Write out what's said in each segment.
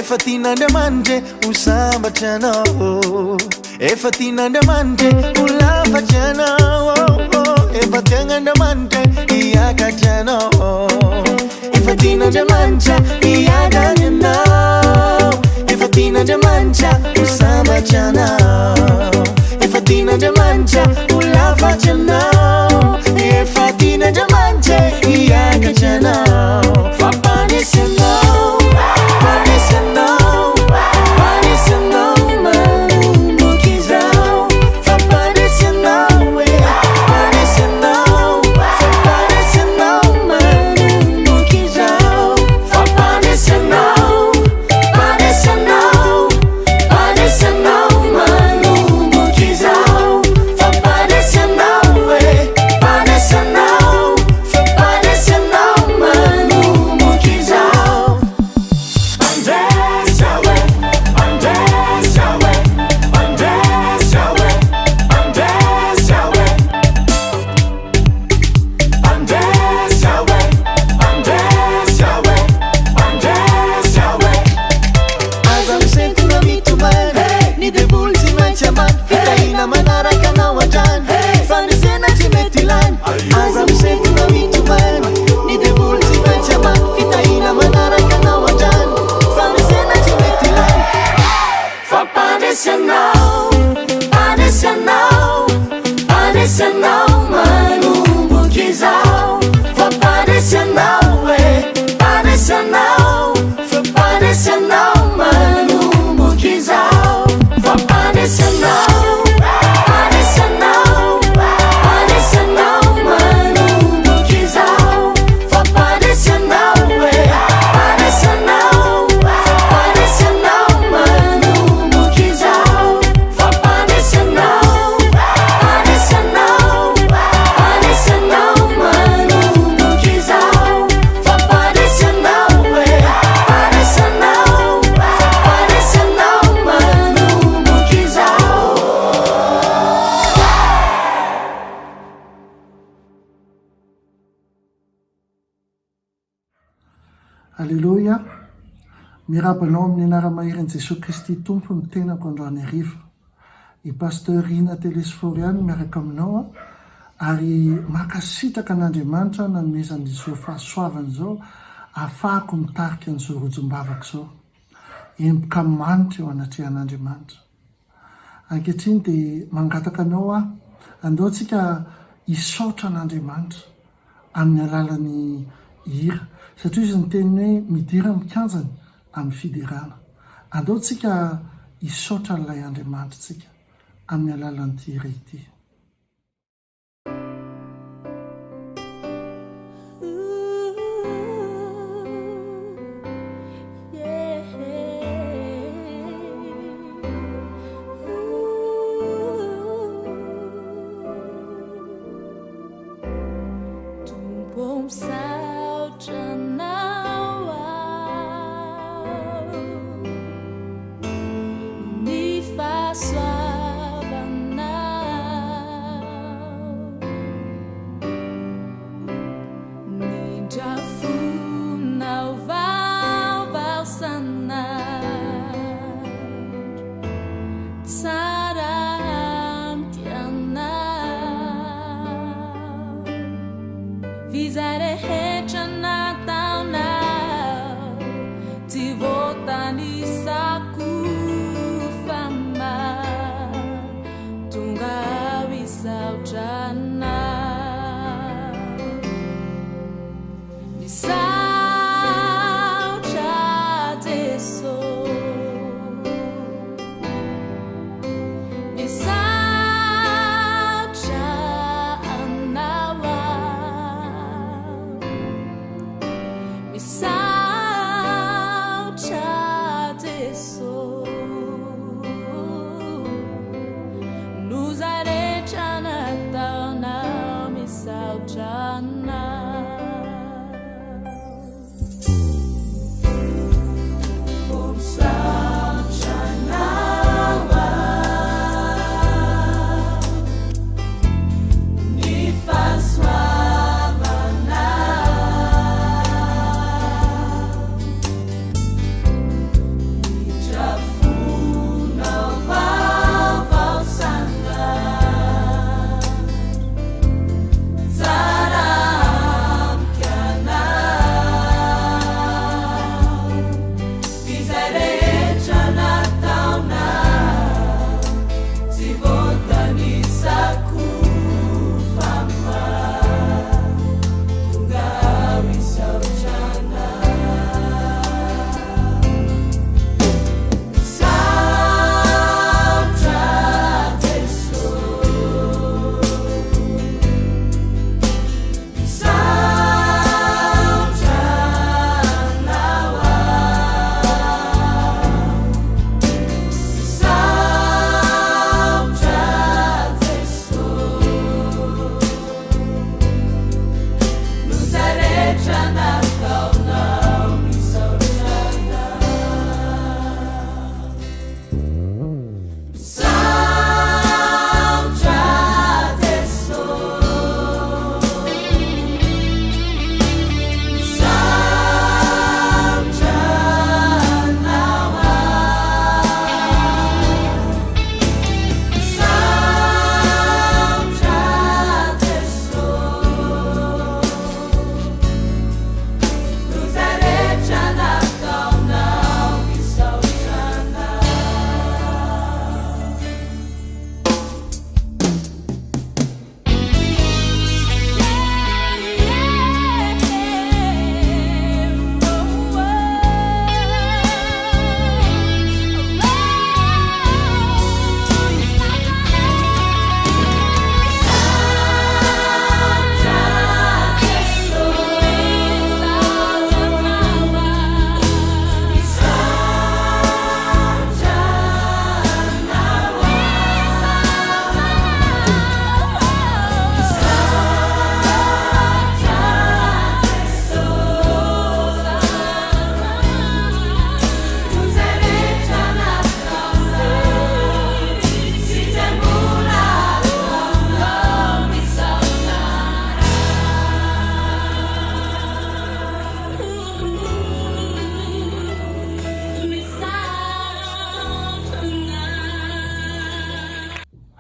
Fatinandamanje usambachana fatinandamanje ulafachana fatinandamanje iyakachana fatinandamanja iyaganyana fatinandamanja usambachana fatinandamanja ulafachana fatinandamanje iyakachana fapanisana Alleluia, mirabanao amin'ny anara-maheran'i Jesosy Kristy tompo ny tenako androany hariva. I pasteur Ina Telesforiany miaraka aminao ary makasitraka an'Andriamanitra nanomezan'izao fahasoavana izao ahafahako mitarika an'izao rojom-bavaka izao. Empoka manitra eo anatrehan'Andriamanitra. Ankehitriny dia mangataka anao andeontsika hisaotra an'Andriamanitra amin'ny alalan'ny hira. Satria izy ny teniny hoe midira mikanjany amin'ny fidirana. Andeontsika hisaotra an'ilay Andriamanitra tsika amin'ny alalan'ity hira ity. Ni fa soavana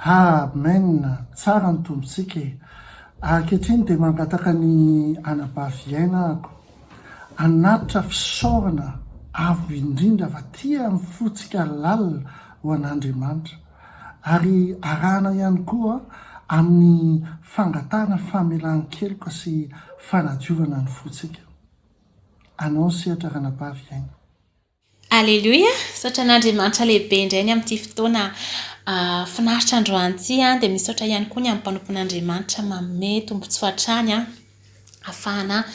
Amen, tsara ny tombotsika ankehitriny dia mangataka ny anabaviainako anatitra fisaorana avo indrindra fa tia mifotsika lalina ho an'Andriamanitra ary arahana ihany koa amin'ny fangatahana famelan'ny keloka sy fanadiovana ny fotsika. Anao ny sehatra anabaviaina. Aleluia, saotra an'Andriamanitra lehibe indray ny amin'ity fotoana finaritra androany dia misaotra ihany koa ny amin'ny mpanompon'Andriamanitra manome tombotsoa hatrany ahafahana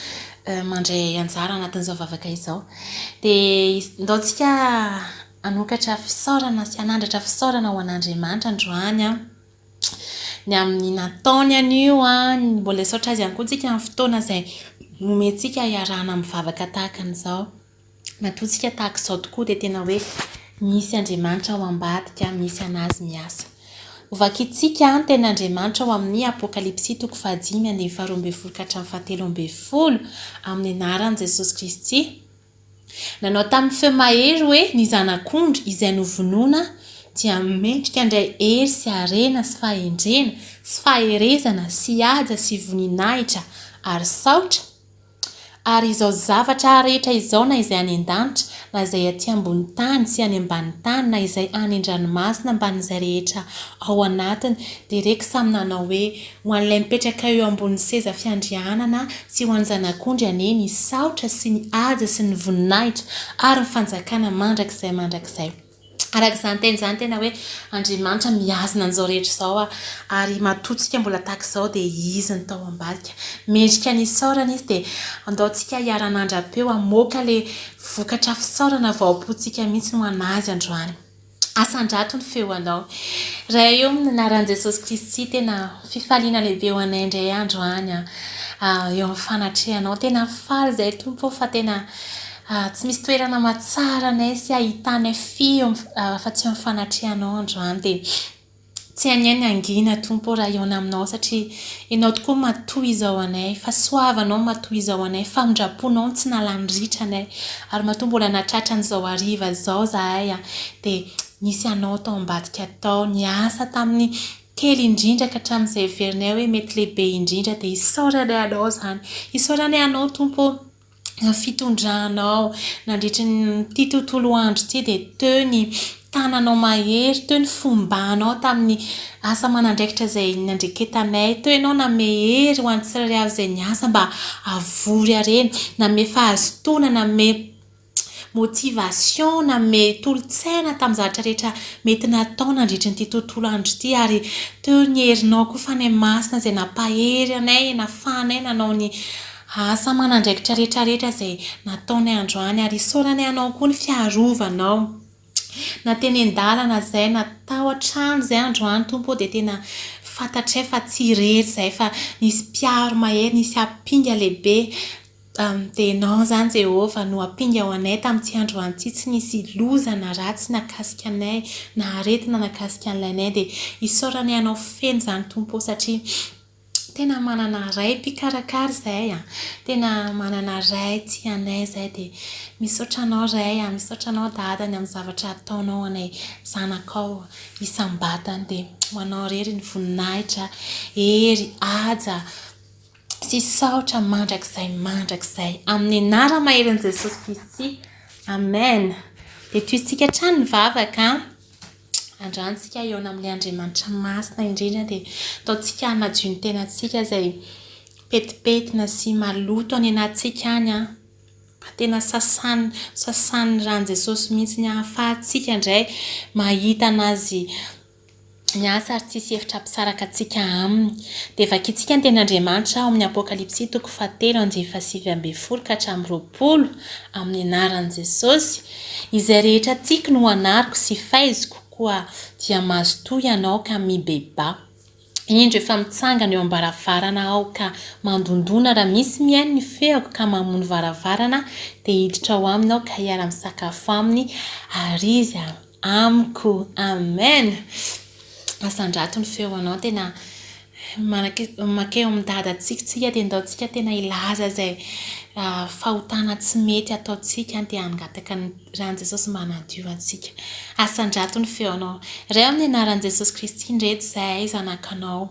mandray anjara anatin'izao vavaka izao. Dia ndaontsika hanokatra fisaorana sy hanandratra fisaorana ho an'Andriamanitra androany ny amin'ny nataony an'io mbola saotra azy ihany koa tsika amin'ny fotoana izay nomentsika iarahana mivavaka tahaka an'izao. Matoantsika tahaka izao tokoa dia tena hoe misy Andriamanitra ao ambadika, misy anazy miasa. Ovakitsika ny ten'Andriamanitra ao amin'ny Apokalipsy 5:12-7 amin'ny anaran'i Jesosy Kristy. Nanao tamin'ny feo mahery hoe ny zanak'ondry izay novonoina dia mendrika indray hery sy harena sy fahendrena sy faherezana sy haja sy voninahitra ary saotra Ary izao zavatra rehetra izao na izay any an-danitra na izay aty ambony tany sy any ambany tany na izay any an-dranomasina mban'izay rehetra ao anatiny dia reka samy nanao hoe ho an'ilay mipetraka eo ambony seza fiandrianana sy ho an'ny zanak'ondry anie ny saotra sy ny haja sy ny voninahitra ary ny fanjakana mandrakizay. Arak'izany teny izany tena hoe Andriamanitra mihazona an'izao rehetra izao ary matoantsika mbola tahaka izao dia izy ny tao ambadika. Mendrika ny isaorana izy dia andaontsika hiara-mandra-peo hamoaka ilay vokatra fisaorana vaoapontsika mihitsy no anazy androany. Asan-drato ny feoanao. Raha eo amin'ny anaran'i Jesosy Kristy tena fifaliana lehibe ho anay indray androany eo amin'ny fanatrehanao. Tena faly izay Tompo fa tena tsy misy toerana mahatsara anay sy ahitanay fio fa tsy eo amin'ny fanatrehanao androany dia tsy any angina Tompo raha eo aminao satria ianao tokoa matoy izao anay fa soavanao matoy izao anay famindraponao tsy nalandritra anay ary matoa mbola natratra an'izao hariva izao zahay dia nisy anao tao ambadika tao niasa tamin'ny kely indrindra ka hatramin'izay heverinay hoe mety lehibe indrindra dia isaoranay anao izany. Isaoranay anao Tompo fitondranao nandritra ny tontolo andro ity dia teo ny tananao mahery, teo ny fombanao tamin'ny asa manandraikitra izay nandreketanay, teo ianao name hery ho an'ny tsirairay avy izay niasa mba havory harena, name fahazotoana, name motivation, name tolotsaina tamin'ny zavatra rehetra mety natao nandritra nyity tontolo andro ity ary teo ny herinao koa fanay masina izay nampahery anay, nafanay nanao ny asa manandraikitra rehetrarehetra izay nataonay androany ary isaoranay anao koa ny fiarovanao. Na teny an-dalana izay natao an-trano izay androany Tompo dia tena fantatray fa tsy irery izay fa nisy mpiaro mahery, nisy hampinga lehibe dia ianao izany Jehovah no hampinga ao anay tamin'ity androany ity tsy nisy loza na ratsy nakasika anay na aretina nakasika an'ilay dia isaoranay anao feno izany Tompo satria tena manana ray mpikarakara izay tena manana ray tia anay izay dia misaotra anao ray misaotra anao dadany amin'ny zavatra ataonao anay zanakao isam-batany dia ho anao rery ny voninahitra hery haja sy saotra mandrakizay amin'ny anarana mahery Jesosy Kristy. Amen. Dia toyisika trano ny vavaka andrantsika eo amin'ilay Andriamanitra masina indrindra dia ataontsika hanadio ny tenantsika izay petipetina sy maloto any anatsika any mba tena sasany ran'i Jesosy mihitsy ny ahafahantsika indray mahita anazy miasa ary tsisy hevitra mpisaraka antsika aminy. Dia vakintsika ny ten'Andriamanitra ao amin'ny Apokalipsy 7:9-20 ka hatramin'ny 20 amin'ny anaran'i Jesosy. Izay rehetra tiako no anariko sy faiziko koa dia mazotoy ianao ka mibeba. Indro efa mitsangana eo am-baravarana aho ka mandondona raha misy mihaino ny feoko ka mamono varavarana dia hiditra ao aminy aho ka hiara-misakafo aminy ary izy amiko. Amen. Asan-drato ny feo anao tena makeo amin'ny dadantsika dia andaontsika tena ilaza izay fahotana tsy mety ataontsika dia hangataka ny ran'i Jesosy mba hanadio antsika. Asan-drato ny feo anao. Ray amin'ny anaran'i Jesosy Kristy indreto izahay zanakanao.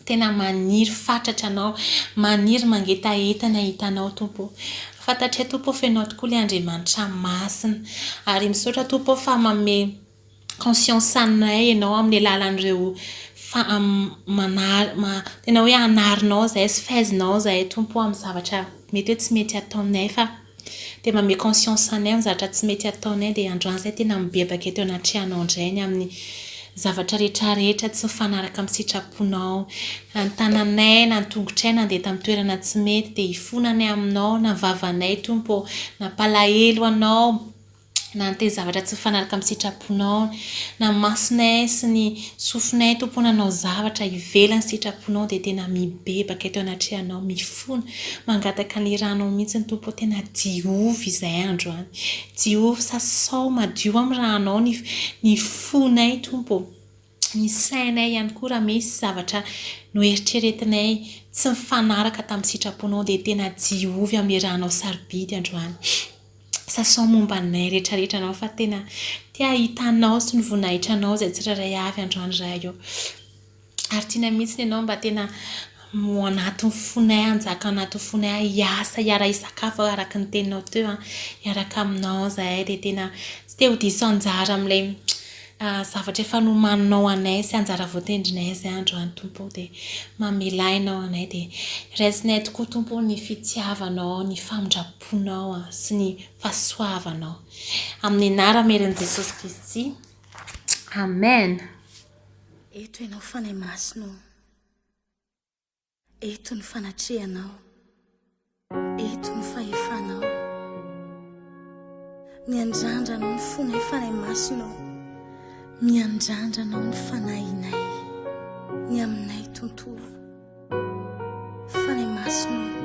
Tena maniry fatratra anao, maniry mangetahetana hitanao Tompo. Fantatray Tompo fenao tokoa ilay Andriamanitra masina ary misaotra Tompo fa manome conscience anay ianao amin'ny alalan'ireo tena hoe anarinao izay sy faizinao izay Tompo amin'ny zavatra mety hoe tsy mety ataonay fa dia manome conscience anay amin'ny zavatra tsy mety ataonay dia androany izay tena mibebaka teo anatrehanao indray ny amin'ny zavatra rehetrarehetra tsy mifanaraka amin'ny sitraponao. Na ny tananay na ny tongotray nandeha tamin'ny toerana tsy mety dia hifonanay aminao na vavanay Tompo na palahelo anao na ny zavatra tsy mifanaraka amin'ny sitraponao na masonay sy ny sofinay Tompo nanao zavatra ivelany sitraponao dia tena mibebaka teo anatrehanao mifona mangataka ny ranao mihitsy ny Tompo tena diovy izay androany. Diovy sasao madio amin'ny ranao ny fonay Tompo. Ny sainay ihany koa raha misy zavatra no eritreretinay tsy mifanaraka tamin'ny sitraponao dia tena diovy amin'ny ranao sarobidy androany. Sasao momba anay rehetrarehetra anao fa tena tia hitanao sy ny voninahitranao izay tsirairay avy androany iray eo. Ary tiana mihitsy ianao mba tena anatin'ny fonay anjaka anatin'ny fonay hiasa hiara isakafo araka ny teninao teo hiaraka aminao zahay dia tena tsy te ho diso anjara amin'ilay zavatra efa nomaninao anay sy anjara voatendrinay izay androany tompo dia mamelainao anay dia raisinay tokoa tompo ny fitiavanao ny famindraponao sy ny fahasoavanao amin'ny anara-merin' Jesosy Kristy amen. Eto ianao fanahy masonao, eto ny fanatrehanao, eto ny fahefanao, miandrandranao ny fonay fanahy masonao, miandrandranao ny fanahinay ny aminay tontolo fanahy masonao.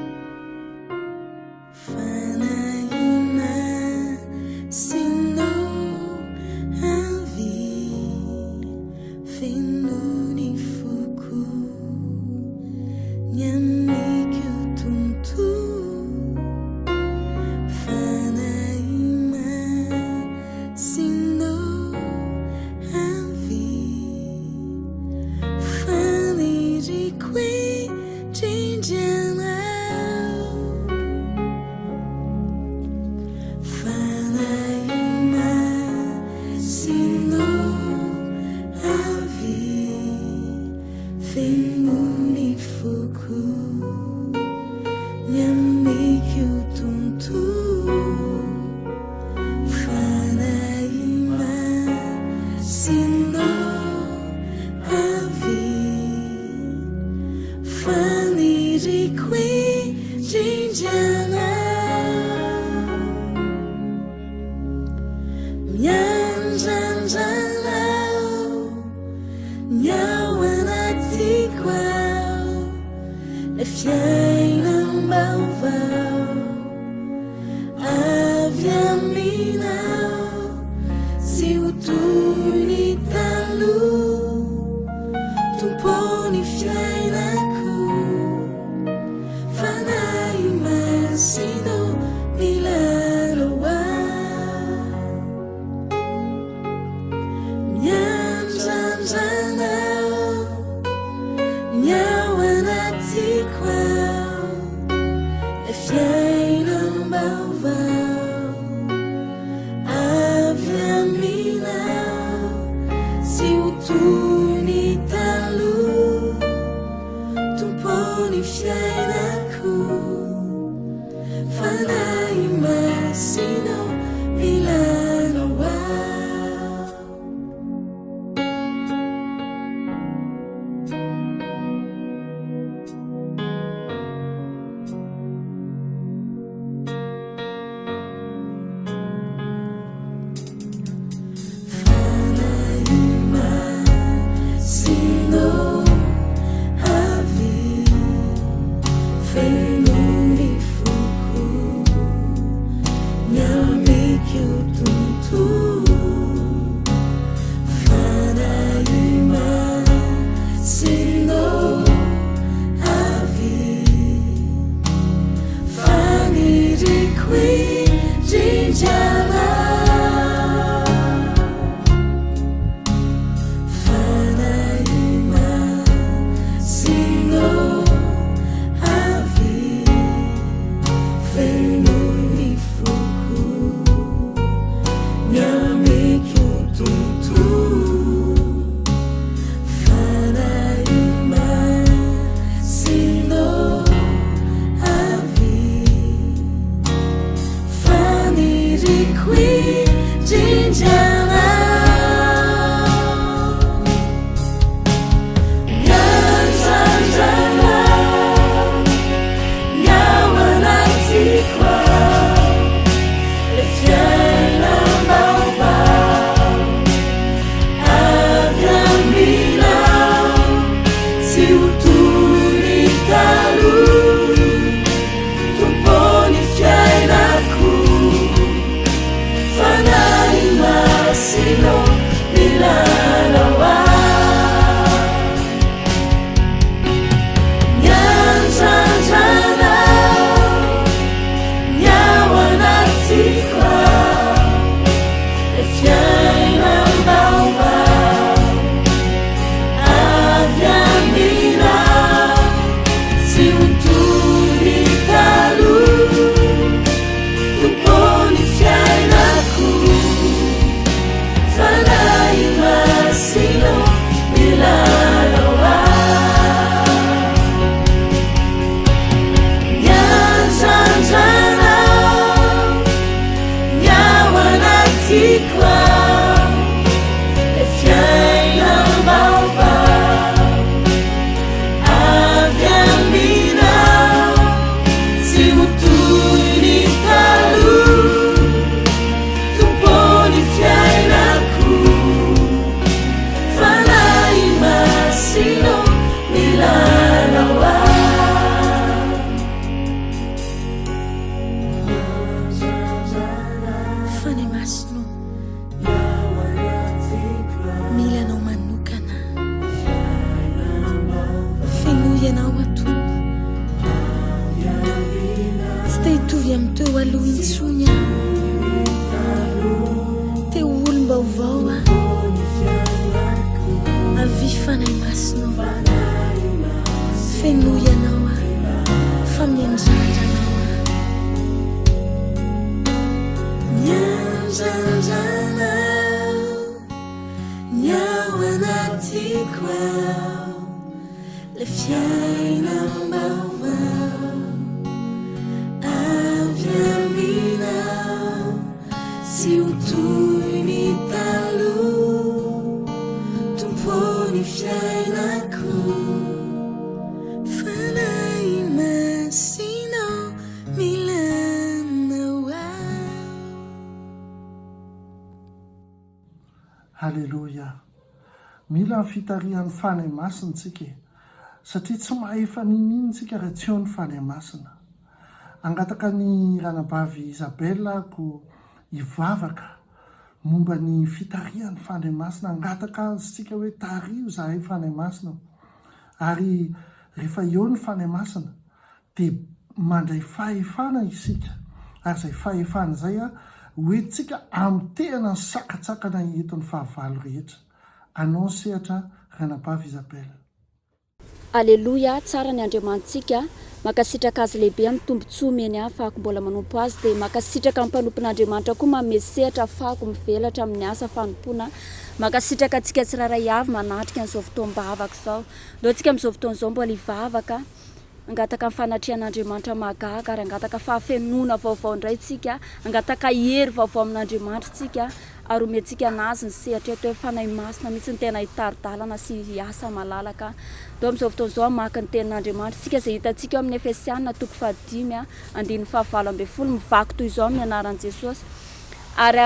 anatikwa fiainam-baovao avy aminao tsy ho toy ny taloha tompony fiainako fanahy masino milanao fanay masino milanao manokana fenoy ianao ato tsy te hitovy amin'ny teo aloha intsony te olom-baovao avy fanay masino fenoy ianao fa mianjanjanao mianjanjanao miao anatiko ao le fiainam-baovao avy aminao tsy ho toy ny taloha tompony fiainako fanay masino milanao Halleluja. Mila fitarihan'ny fanay masina tsika satria tsy mahay efa nininy tsika raha tsy eo ny fanay masina. Angataka ny ranabavy Isabella ko ivavaka momba ny fitarihan'ny fanay masina. Angataka azy tsika hoe tario zahay fanay masina. Ary rehefa eo ny fanay masina dia mandray fahefana isika. Ary izay fahefana izay hoentsika amin'ny tena ny sakatsakana eto ny fahavalo rehetra. Anao sehatra ranabavy Isabella. Alleluia, tsara ny andriamantsika makasitraka azy lehibe amin'ny tombontsoa meny ahafahako mbola manompo azy dia makasitraka amin'ny mpanompon'andriamanitra koa mamesehatra ahafahako mivelatra amin'ny asa fanompoana. Makasitraka antsika tsiraray avy manatrika an'izao fotoam-bavaka izao. Ndao antsika amin'izao fotoan'izao mbola hivavaka angataka amin'ny fanatrian'andriamanitra mahagaga ary angataka fahafenoana vaovao indray tsika, angataka hery vaovao amin'andriamanitra tsika ary omentsika anazy ny sehatra eto hoe fanay masina mihitsy ny tena hitaridalana sy asa malalaka. Ndao amin'izao fotoan'izao maka ny tenin'andriamanitra tsika izay hitantsika eo amin'ny Efesiana 5:5 mivaky toy izao amin'ny anaran'i Jesosy. Ary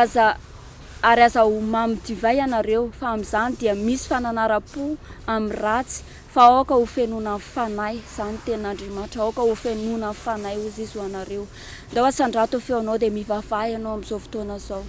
aza ho mamy divay ianareo fa amin'izany dia misy fananara-po amin'ny ratsy fa aoka ho fenoana amin'ny fanahy, izany tenin'andriamanitra, aoka ho fenoana amin'ny fanahy hozy izy ho anareo. Ndao asandrato feonao dia mivavaha ianao amin'izao fotoana izao.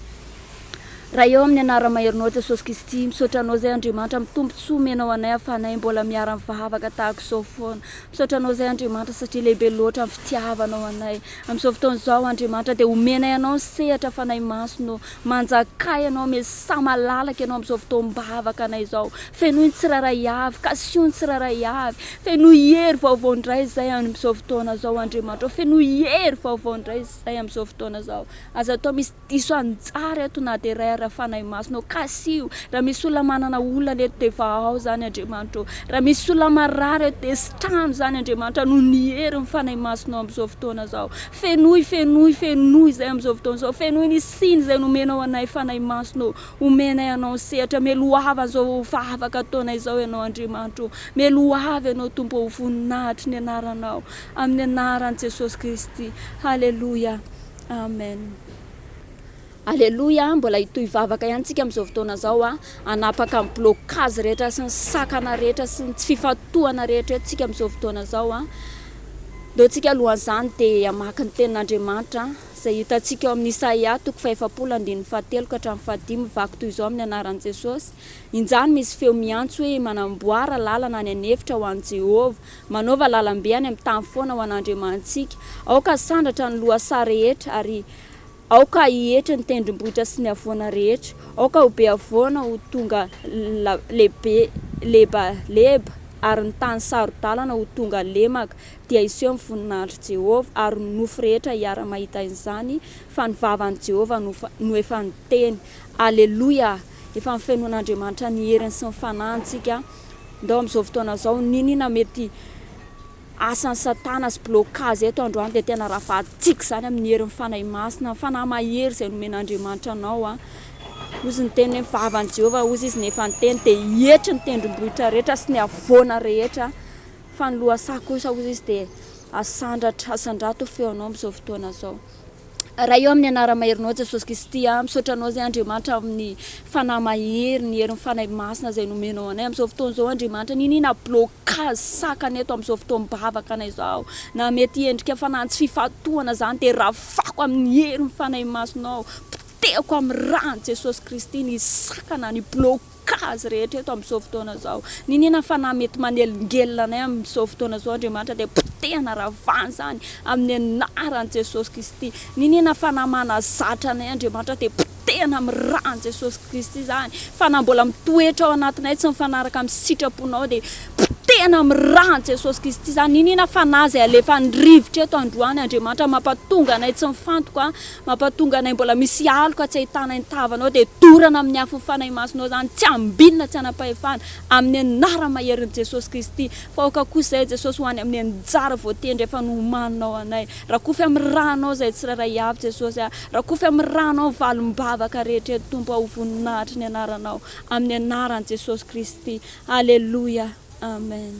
Raha eo amin'ny anara-maherinao Jesosy Kristy misaotra anao izay Andriamanitra mitombotsoa menao anay afanay mbola miara mivavaka tahaka izao foana. Misaotra anao izay Andriamanitra satria lehibe loatra amin'ny fitiavanao anay. Amin'izao fotoan'izao Andriamanitra dia omenay anao ny sehatra fanay masino, manjakay anao miasa malalaka ianao amin'izao fotoam-bavaka anay izao. Fenoy ny tsiraray avy, kasio ny tsiraray avy, fenoy hery vaovao indray izay amin'izao fotoana izao Andriamanitra. Fenoy hery vaovao indray izay amin'izao fotoana izao. Aza atao misy diso anjara eto na dia iray raha fanay masino kasio. Raha misy olona manana olona leto dia vahao izany Andriamanitra. Raha misy olona marary eto dia sitrano izany Andriamanitra no ny hery ny fanay masino amin'izao fotoana izao. Fenoy izay amin'izao fotoana izao. Fenoy ny siny izay nomenao anay fanay masino. Omenay anao sehatra meloava izao vavaka ataonay izao ianao Andriamanitra. Meloava ianao Tompo ho voninahitry ny anaranao amin'ny anaran'i Jesosy Kristy. Halleluja. Amen. Alleluia, mbola hitoy vavaka ihany tsika amin'izao fotoana izao anapaka amin'ny blokazy rehetra sy ny sakana rehetra sy ny tsy fifatohana rehetra eto tsika amin'izao fotoana izao Ndao tsika alohan'izany dia amaka ny tenin'Andriamanitra izay hitantsika eo amin'ny Isaia 5:7-5 mivaky toy izao amin'ny anaran'i Jesosy. Injany misy feo miantso hoe manamboara lalana any anefitra ho an'i Jehovah, manaova lalam-be any amin'ny tany foana ho an'Andriamantsika. Aoka sandratra ny lohasaha rehetra ary aoka hihetra ny tendrombohitra sy ny avoana rehetra. Aoka ho be avoana ho tonga leba ary ny tany sarodalana ho tonga lemaka dia iseho amin'ny voninahitry Jehovah ary ny nofo rehetra hiara mahita izany fa ny vavan'i Jehovah no efa niteny. Alleluia. Efa ny fenoan'Andriamanitra ny heriny sy ny fanahintsika. Ndao amin'izao fotoana izao ninina mety asan'ny satana sy blokazy eto androany dia tena ravahantsika izany amin'ny herin'ny fanay masina, fanahy mahery izay nomen'Andriamanitra anao ozy ny teny hoe vavany Jehova ozy izy nefa ny teny dia etry ny tendrombohitra rehetra sy ny avoana rehetra fa ny loha kosa ozy izy dia asandrato feonao amin'izao fotoana zao. Raha eo amin'ny anara-maherinao Jesosy Kristy misaotranao zay Andriamanitra amin'ny fanahy mahery ny herin'ny fanahy masina zay nomenao anay amin'izao fotoana zao Andriamanitra ninina blocage sakany eto amin'izao fotoam-bavaka anay zao na mety endrika fanantsy fifatohana zany dia rafako amin'ny herin'ny fanahy masinao potehako amin'ny rano Jesosy Kristy ny sakana ny blocage rehetra eto amin'izao fotoana zao ninina fanahy mety manelingelina anay amin'izao fotoana zao Andriamanitra dia potehana ravany zany amin'ny anaran Jesosy Kristy ninina fanahy manazatra anay Andriamanitra dia potehana amin'ny rano Jesosy Kristy zany fanahy mbola mitoetra ao anatinay tsy mifanaraka amin'ny sitraponao dia potehana amin'ny rano Jesosy Kristy zany ninina fanahy zay alefa ny rivotra eto androany Andriamanitra mampatonga anay tsy mifantoka mampatonga anay mbola misy aloka tsy ahitana ny tavanao dia dorana amin'ny afo fanahy masinao zany tsy ambinina tsy anapahefana amin'ny anara maherin'i Jesosy Kristy fa oka kosa zay Jesosy ho any amin'ny anjara voatendry efa nomaninao anay rakofy amin'ny ranao zay tsiraray avy Jesosy rakofy amin'ny ranao valim-bavaka rehetra Tompo ho voninahitry ny anaranao amin'ny anaran Jesosy Kristy. Alleluia. Amen.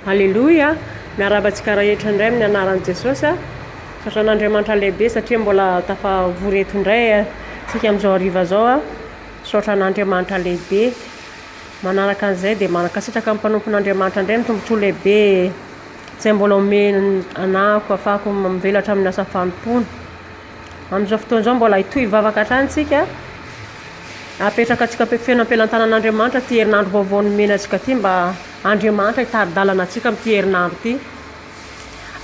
Alleluia. Miarabantsika rehetra indray amin'ny anaran Jesosy sotran'Andriamanitra lehibe satria mbola tafavory eto indray tsika amin'izao hariva zao sotran'Andriamanitra lehibe manaraka an'izay dia mankasitraka amin'ny mpanompon'Andriamanitra indray ny tombontsoa lehibe izay mbola omeny anako afahako mivelatra amin'ny asa fanompona amin'izao fotoana izao mbola hitohy vavaka hatrany tsika apetraka atsika feno ampelantanan'Andriamanitra ty herinandro vaovao nomena atsika ty mba Andriamanitra hitary-dalana atsika amin'ity herinandro ty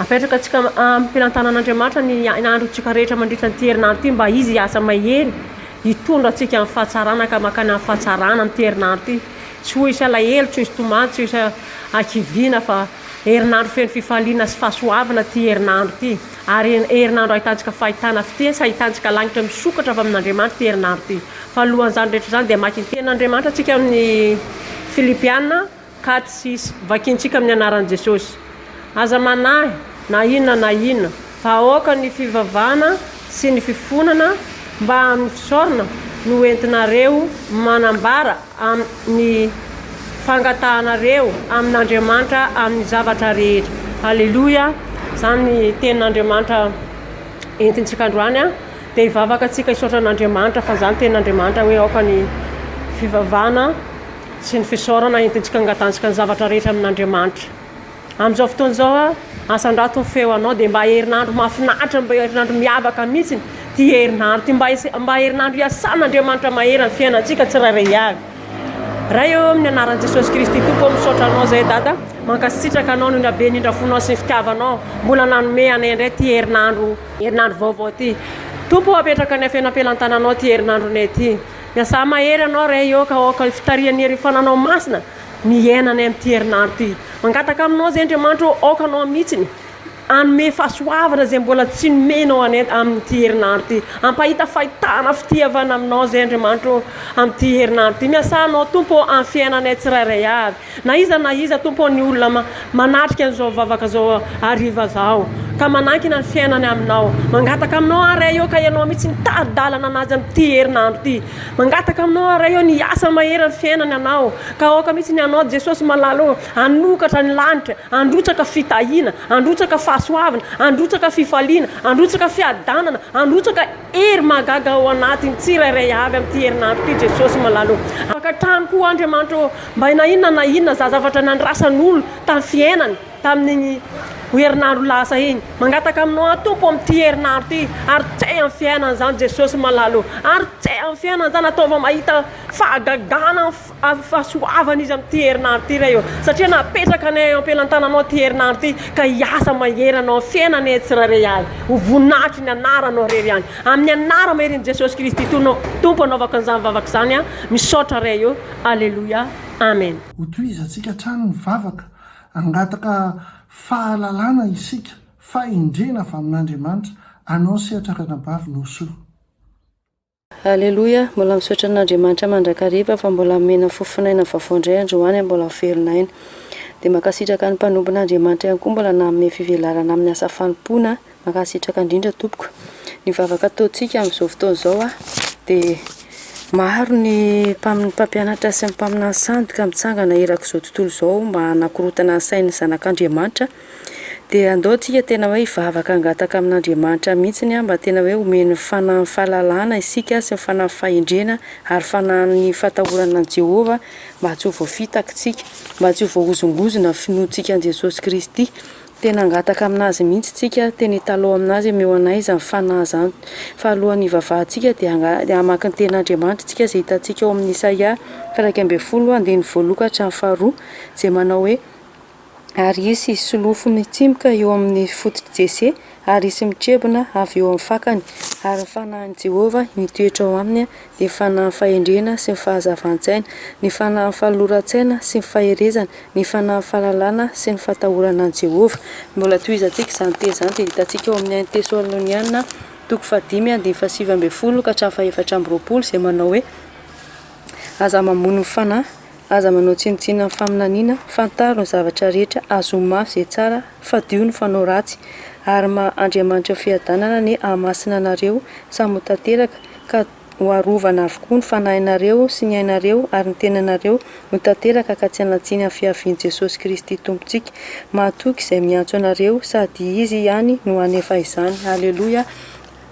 apetraka atsika ampelantanan'Andriamanitra ny andro tsika rehetra mandritra nyty herinandro ty mba izy hiasa mahery hitondra atsika amin'ny fahatsarana ka makany amin'ny fahatsarana amin'ity herinandro ty tsy ho isa alahelo tsy ho isa tomany tsy ho isa akiviana fa herinandro feno fifaliana sy fahasoavana ty herinandro ty ary herinandro ahitantsika fahitana fiteny ahitantsika lagnitra misokatra avy amin'Andriamanitra ty herinandro ty fa alohan'izany rehetra zany dia maky ny tenin'Andriamanitra atsika amin'ny Filipiana 4:6 vakintsika amin'ny anaran'i Jesosy aza manahy na inona fa aoka ny fivavahana sy ny fifonana mba amin'ny fisaorana no entinareo manambara amin'ny fangatahanareo amin'Andriamanitra amin'ny zavatra rehetra. Alleluia. Zany ny tenin'Andriamanitra entintsika androany dia hivavaka atsika hisaotran'Andriamanitra fa zany tenin'Andriamanitra hoe aoka ny fivavahana sy ny fisaorana entintsika angatantsika ny zavatra rehetra amin'Andriamanitra amin'izao fotoana izao asandrato ny feo anao dia mba herinandro mahafinaritra mba herinandro miavaka mihitsy ty herinandro ty mba herinandro iasan'Andriamanitra mahery ny fiainantsika tsirairay avy raha eo amin'ny anaran'i Jesosy Kristy Tompo misaotra anao zay dada mankasitraka anao noho ny habe indrindra fonao sy ny fitiavanao mbola nanome anay indray ty herinandro vaovao ty Tompo apetraka ny feno ampelantananao ty herinandronay ty miasa mahery anao raha eo ka oka fitarian'ny hery fananao masina miainanay amin'ity herinandro ty mangataka aminao zay Andriamanitra aoka anao mihitsiny anome fahasoavana zay mbola tsy nomenao amin'ity herinandro ty ampahita fahitana fitiavana aminao zay Andriamanitra amin'ity herinandro ty miasanao Tompo amin'ny fiainanay tsirairay avy na iza Tompo ny olona manatrika an'izao vavaka zao hariva zao ka manankina ny fiainany aminao mangataka aminao raha eo ka ianao mihitsy nitary-dalana anazy amin'ity herinandro ty mangataka aminao raha eo ny asa mahery ny fiainany anao ka aoka mihitsy ny anao Jesosy malalo anokatra ny lanitra androtsaka fitahina androtsaka fahasoavana androtsaka fifaliana androtsaka fiadanana androtsaka hery magaga ao anatiny tsirairay avy amin'ity herinandro ty Jesosy malalo ankatrano koa Andriamanitra mba na inona zavatra nandrasan'olo tamin'ny fiainany tamin'ny herinandro lasa iny mangataka aminao Tompo amin'ity herinandro ty ary tsay amin'ny fiainana zany Jesosy malalo ary tsay amin'ny fiainana zany ataova mahita fahagagana fahasoavana izy amin'ity herinandro ty raha eo satria napetraka anay ampelantananao ty herinandro ty ka hiasa mahery anao fiainanay tsirairay avy ho voninahitry ny anaranao rery any amin'ny anara maherin'i Jesosy Kristy Tompo anaovaka an'izany vavaka zany misaotra raha eo. Alleluia. Amen. Ho toizatsika trano ny vavaka angataka fahalalana isika faindrena avy amin'Andriamanitra anao sehatrakana-bavy no soa. Alleluia. Mbola misaotra an'Andriamanitra mandrakariva fa mbola mena fofinaina vaovao indray androany mbola verinaina dia makasitraka ny mpanompon'Andriamanitra ihany koa mbola nanome fivelarana amin'ny asa fanompona makasitraka indrindra tompoko ny vavaka ataontsika amin'izao fotoana izao dia maro ny mpampianatra sy ny mpaminany sandoka mitsangana erak'izao tontolo izao mba hanakorotana ny sain'ny zanak'Andriamanitra. Dia andaontsika tena hoe hivavaka hangataka amin'Andriamanitra mihitsiny mba tena hoe omeny fanahy fahalalana isika sy ny fanahy fahendrena ary fanahy fatahorana an' Jehovah mba tsy ho voafitakintsika, mba tsy ho voahozongozona finoantsika an' Jesosy Kristy. Tena hangataka aminazy mihitsy tsika, tena hitaloha aminazy eo anay izany fanahy izany. Fa alohan'ny hivavahantsika dia hamaky ny ten'Andriamanitra tsika izay hitantsika ao amin'ny Isaia 1:1-2 izay manao hoe ary isy solofo mitsimoka eo amin'ny fototry Jese ary isy mitrebona avy eo amin'ny fakany ary ny fanahin'i Jehovah mitoetra ao aminy dia fanahy fahendrena sy ny fahazavan-tsaina, ny fanahy fahaloran-tsaina sy ny faherezana, ny fanahy fahalalana sy ny fatahorana an' Jehovah. Mbola tohizantsika izany teny izany dia hitantsika ao amin'ny 1 Tesaloniana 5:5-7 izay manao hoe aza mamono ny fanahy, aza manao tsinontsina amin'ny faminaniana, fantaro ny zavatra rehetra, azo mafy izay tsara, fadio ny fanao ratsy, ary Andriamanitra fiadanana ny hamasina anareo samy ho tanteraka ka ho arovana avokoa ny fanahinareo sy ny ainareo ary ny tenanareo ho tanteraka ka tsy hanatsiny amin'ny fiavian'i Jesosy Kristy Tompontsika. Mahatoky izay miantso anareo sady izy ihany no hanefa izany. Haleloia.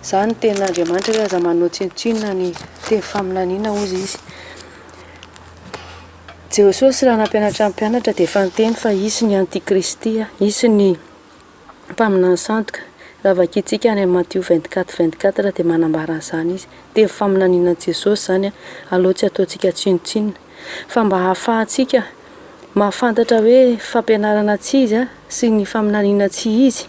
Izany ten'Andriamanitra hoe aza manao tsinotsinona ny teny faminaniana hozy izy. Jesosy raha nampianatra ny mpianatra dia efa niteny fa isy ny antikristy, isy ny mpaminany sandoka. Raha vakintsika any amin'ny Matthieu 24:24 dia manambara an'izany izy. Teny faminaniana Jesosy izany aloha tsy ataontsika tsinotsinona. Fa mba hahafahantsika mahafantatra hoe fampianarana tsy izy sy ny faminaniana tsy izy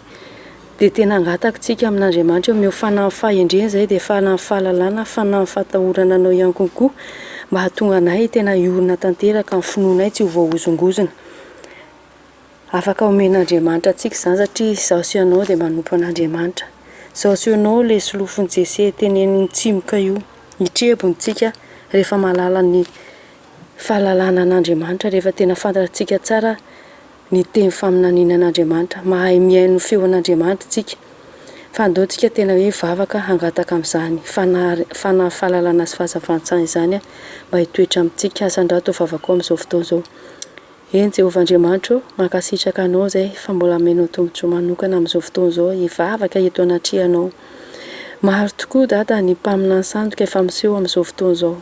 dia tena hangatakitsika amin'Andriamanitra omeo fanahy fahendrena izay dia fanahy fahalalana, fanahy fatahorana anao ihany kokoa mba hahatonga anay tena hiorina tanteraka amin'ny finoanay tsy ho voahozongozona. Afaka omen'Andriamanitra antsika izany satria izaho sy ianao dia manompo an'Andriamanitra. Izaho sy ianao ilay solofon'i Jese teneniny tsimoka io, hitrebontsika rehefa mahalala ny fahalalana an'Andriamanitra, rehefa tena fantatsika tsara ny teny faminaniana an'Andriamanitra, mahay mihaino ny feo an'Andriamanitra tsika. Fa andaontsika tena hoe hivavaka hangataka amin'izany fanahy fahalalana sy fahazavan-tsaina izany mba hitoetra amintsika. Asan-drato vavaka amin'izao fotoana izao. Eny Jehovah Andriamanitra, mankasitraka anao izay fa mbola amenao tombotsoa manokana amin'izao fotoana izao hivavaka eto anatrihanao. Maro tokoa dada ny mpaminany sandoka efa miseho amin'izao fotoana izao.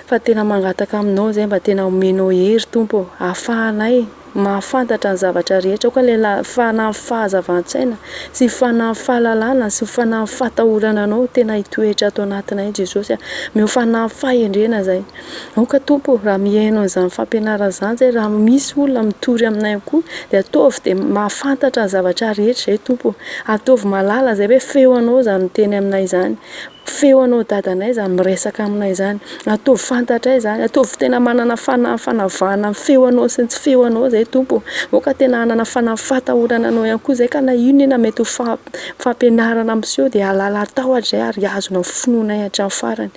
Fa tena mangataka aminao izay mba tena omenao hery Tompo, ahafahanay mahafantatra ny zavatra rehetra koa ilay fanahy fahazavan-tsaina sy fanahy fahalalana sy fanahy fatahorana anao tena hitoetra ato anatinay Jesosy. Meo fanahy fahendrena izay. Aoka Tompo, raha mihaino an'izany fampianarana izany izay, raha misy olona mitory aminay koa dia ataovy dia mahafantatra ny zavatra rehetra izay Tompo. Ataovy malala izay hoe feo anao izany miteny aminay izany. Feo anao dadanay izany miresaka aminay izany. Ataovy fantatra izany, ataovy tena manana fanahy fanavahana amin'ny feo anao sy ny tsy feo anao izay Tompo. Moka tena hanana fanahy fatahorana anao ihany koa izay ka na inona mety ho fampianarana amin'izao dia halala tahotra izay ary azona finoanay hatramin'ny farany.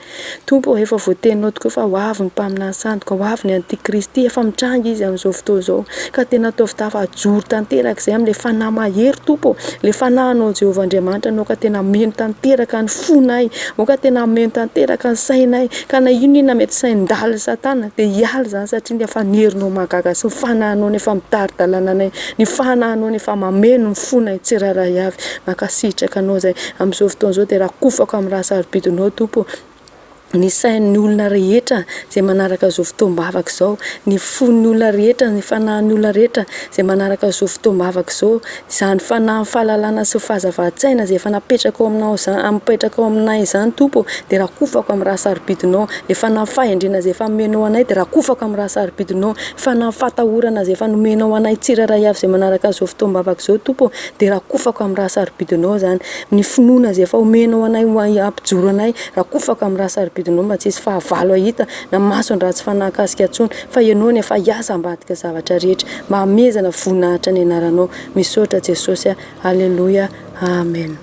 Tompo, efa voateninao tokoa fa ho avy ny mpaminany sandoka, ho avy ny antikristy, efa mitranga izy amin'izao fotoana izao. Ka tena ataovy tafa hajoro tanteraka izay amin'ilay fanahy mahery Tompo, ilay fanahinao Jehovah Andriamanitra anao ka tena meno tanteraka ny fonay, moka tena meno tanteraka ny sainay, ka na inona mety sain-daly satana dia hialy izany satria efa nerinao mahagaga sy ny fanahinao efa mitari-dalàna anay, ny fanahinao efa mameno ny fonay tsiraray avy. Mankasitraka anao izay amin'izao fotoana izao dia rakofako amin'ny raha sarobidinao Tompo. Ny sain'ny olona rehetra izay manaraka izao fotoam-bavaka izao, ny fon'ny olona rehetra, ny fanahin'ny olona rehetra izay manaraka izao fotoam-bavaka izao, izany fanahy fahalalana sy fahazavan-tsaina izay efa napetraka ao aminao izany, apetraka ao aminay izany Tompo, dia rakofako amin'ny raha sarobidinao. Ny fanahy fahendrena izay efa nomenao anay dia rakofako amin'ny raha sarobidinao. Fanahy fatahorana izay efa nomenao anay tsiraray avy izay manaraka izao fotoam-bavaka izao Tompo, dia rakofako amin'ny raha sarobidinao izany. Ny finoana izay efa omenao anay ampijoro anay, rakofako amin'ny raha sarobidinao mba tsy hisy fahavalo ahita na mason-dratsy fanahakasika intsony, fa ianao ny efa hiasa ambadika zavatra rehetra, mba hamezana voninahitra ny anaranao. Misaotra Jesosy. Haleloia. Amen.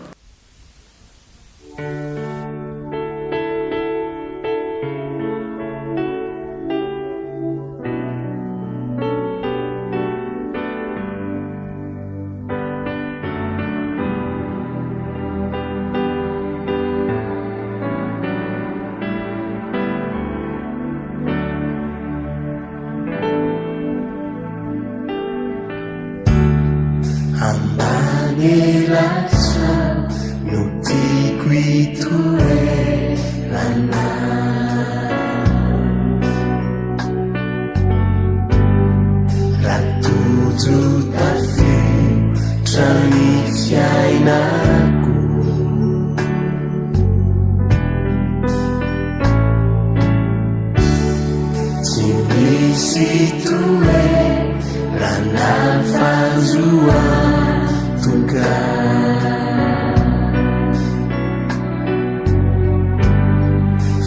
misy toe ranafazoa toka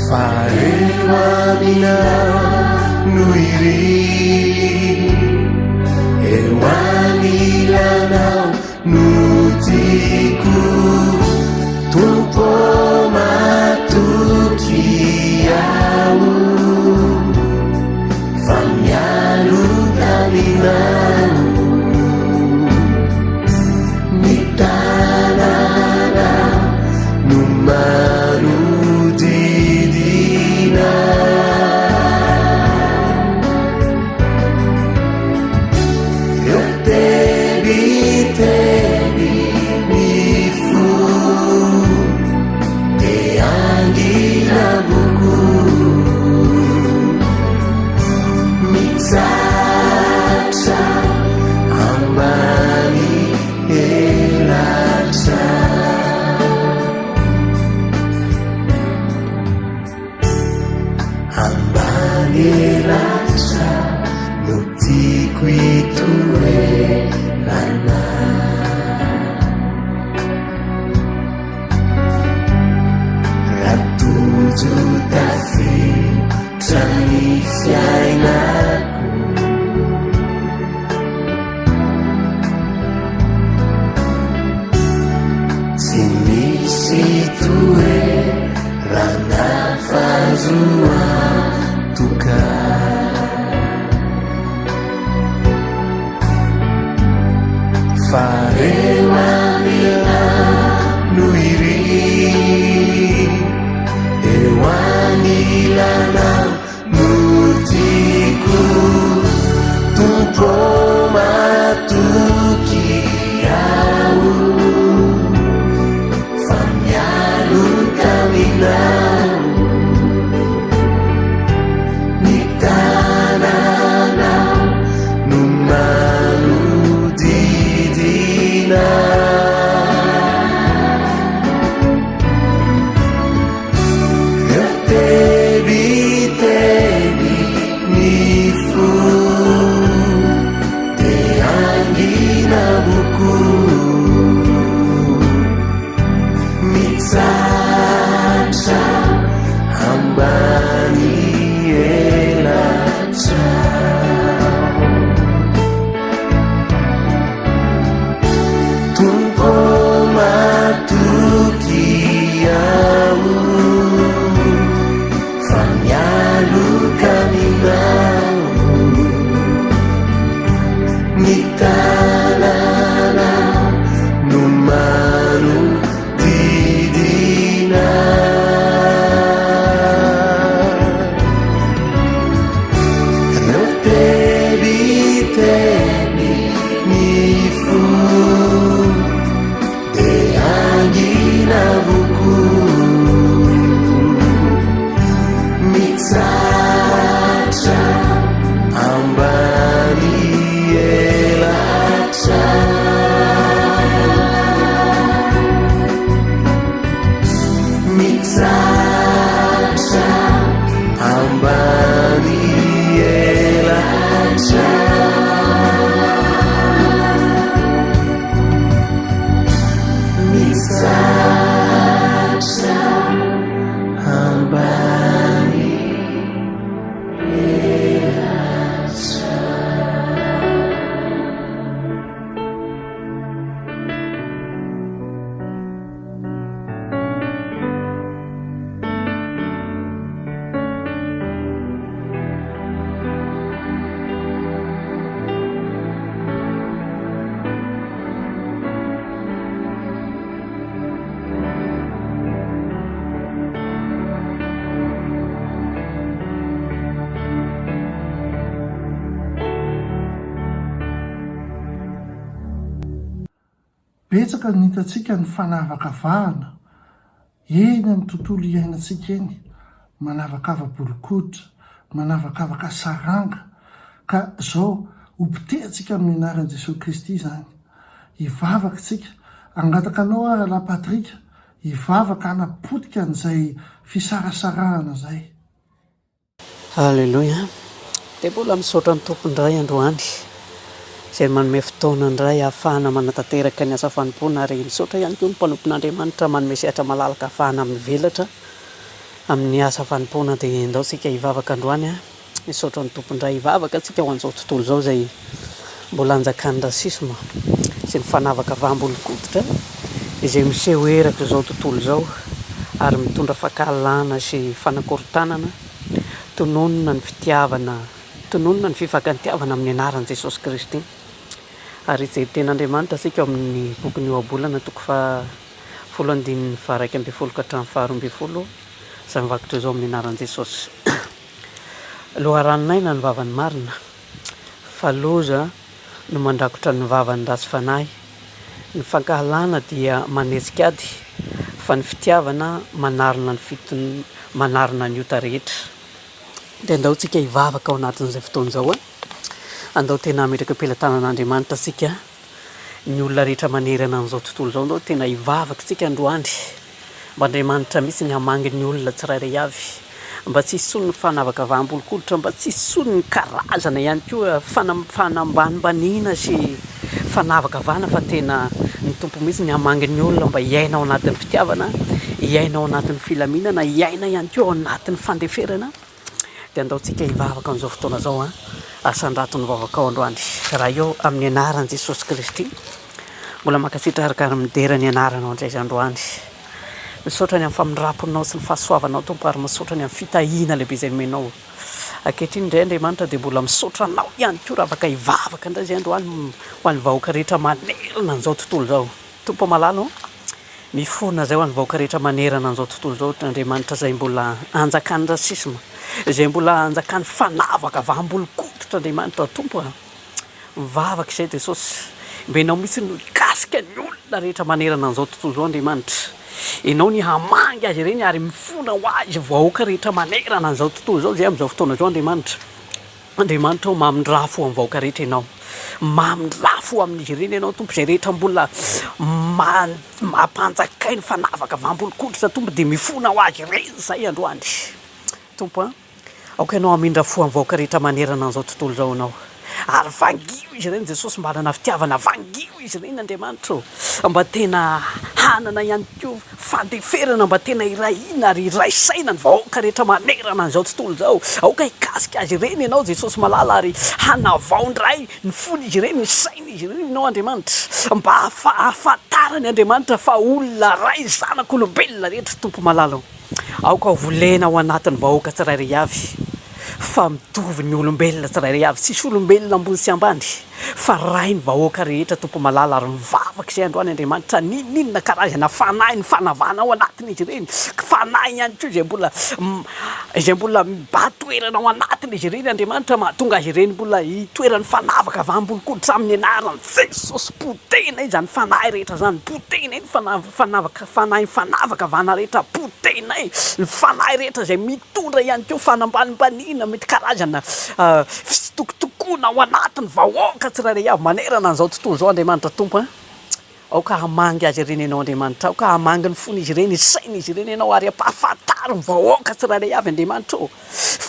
fareo amina noiri eo anilanao no tiako tompo matoky ao fa mialoka aminao ny tanana no manodidina eo tebiteby ny fo de angina boko mitsatra ambany elatra ambany elatra no tiako itoerana ratojo tafetra ny fiainako tsy misy toerana fazoa toka fareo amina noiri eo anilanao no tiako tompo matoky ao fa mialoka aminao ny tanana no manodidina eo tebiteby ny fo de angina boko mitsatra ambany elatra tompo matoky ao fa mialoka aminao ny tanana no manodidina eo tebiteby ny fo de angina boko mitsatra ambany elatra mitsatra ambany elatra mitsatra ambany elatra. betsaka ny hitatsika ny fanavakavahana eny amin'ny tontolo iainantsika eny, manavakava-bolokoditra, manavakavaka saranga, ka zao hompitentsika amin'ny anaran'i Jesosy Kristy zany. Hivavaka tsika, angataka anao ara la Patrika, hivavaka anapotika an'izay fisarasarahana zay. Halleloja. dia mbola misaotra ny tompondray androany izay manome fotoana indray ahafahana manatanteraka ny asa fanompoana ary misaotra ihany koa ny mpanompon'Andriamanitra manome sehatra malalaka ahafahana mivelatra amin'ny asa fanompoana. Dia ndao tsika hivavaka androany a, misaotra ny tompondray hivavaka tsika ho an'izao tontolo izao izay mbola anjakan'ny rasisma sy ny fanavaka vaham-bolon-koditra izay miseho eraka izao tontolo izao ary mitondra fahalalana sy fanakorontanana tononona ny fitiavana, tononona ny fifankatiavana amin'ny anaran'i Jesosy Kristy. Ary izay ten'Andriamanitra sika amin'ny bokin'ny ohabolana toko fa 19:1 ka hatramin'ny 2:12 izay mivakotra izao amin'ny anaran'i Jesosy. Loharanonay na ny vavan'ny marina, fa loza no mandrakotra ny vavan'ny rasy fanahy. Ny fankahalana dia manetsika ady, fa ny fitiavana manarina ny ota rehetra. Dia andao tsika hivavaka ao anatin'izay fotoana izao andao tena ametraka am-pelantanan'Andriamanitra sika. Ny olona rehetra manerana an'izao tontolo izao andao tena hivavaka tsika androandry mba Andriamanitra mihitsy ny hamangy ny olona tsirairay avy, mba tsy hisolo ny fanavaka vaham-bolon-koditra, mba tsy hisolo ny karazana ihany koa fanambanimbaniana sy fanavaka vahana, fa tena ny tompo mihitsy ny hamangy ny olona mba hiaina ao anatin'ny fitiavana, hiaina ao anatin'ny filaminana, hiaina ihany koa ao anatin'ny fandeferana. Dia andao tsika hivavaka amin'izao fotoana izao asandrato ny vavaka ao androandry. Raha eo amin'ny anaran'i Jesosy Kristy mbola mankasitraka araka midera ny anaranao indray androandry. Misaotra ny amin'ny famindraponao sy ny fahasoavanao Tompo, ary misaotra ny amin'ny fitahiana lehibe izay nomenao. Ankehitriny indray Andriamanitra dia mbola misaotra anao ihany koa raha afaka hivavaka indray izay androany ho an'ny vahoaka rehetra manerana an'izao tontolo izao. Tompo malalo mifona izay ho an'ny vahoaka rehetra manerana an'izao tontolo izao Andriamanitra, izay mbola anjakan'ny rasisma, izay mbola anjakan'ny fanavaka vaham-bolon-koditra Andriamanitra. Tompo mivavaka izay Jesosy, mbenao mihitsy no hikasika ny olona rehetra manerana an'izao tontolo izao Andriamanitra. Ianao ny hamangy azy ireny ary mifona ho azy vahoaka rehetra manerana an'izao tontolo izao izay amin'izao fotoana izao Andriamanitra. Andriamanitra mamindrafo amin'ny vahoaka rehetra ianao, mamindrafo amin'izy ireny ianao Tompo, izay rehetra mbola mampanjakay ny fanavaka vaham-bolon-koditra Tompo, dia mifona ho azy ireny izay androandry. Tompo aoka ianao hamindrafo amin'ny vahoaka rehetra manerana an'izao tontolo izao ianao, ary vangio izy ireny Jesosy, mba hanana fitiavana, vangio izy ireny Andriamanitra, mba tena hanana ihany koa fandeferana, mba tena irahina ary iraisaina ny vahoaka rehetra manerana an'izao tontolo izao. Aoka hikasika azy ireny ianao Jesosy malala, ary hanavaondray ny fon'izy ireny, ny sain'izy ireny ianao Andriamanitra, mba ahafantarany Andriamanitra fa olona ray zanak'olombelona rehetra Tompo malala. Aoka volena ao anatin'ny vahoaka tsirairay avy, fa mitovy ny olombelona tsirairay avy, tsisy olombelona ambony sy ambany, fa ray ny vahoaka rehetra Tompo malala, ary mivavaka izay androany Andriamanitra. Ninona karazana fanahy ny fanavana ao anatin'izy ireny, fanahy ihany koa izay mbola mibatoerana ao anatin'izy ireny Andriamanitra, mahatonga azy ireny mbola hitoeran'ny fanavaka vaham-bolon-koditra amin'ny anaran'i Jesosy. Potena izy zany fanahy rehetra zany, potena ny fanavaka vahana rehetra, potena ny fanahy rehetra izay mitondra ihany koa fanambanimbaniana, mety karazana fitokotokona ao anatin'ny vahoaka tsirairay avy manerana an'izao tontolo izao Andriamanitra. Tompo aoka hamangy azy ireny ianao Andriamanitra, aoka hamangy ny fon'izy ireny, sain'izy ireny ianao, ary ampahafantaro ny vahoaka tsirairay avy Andriamanitra,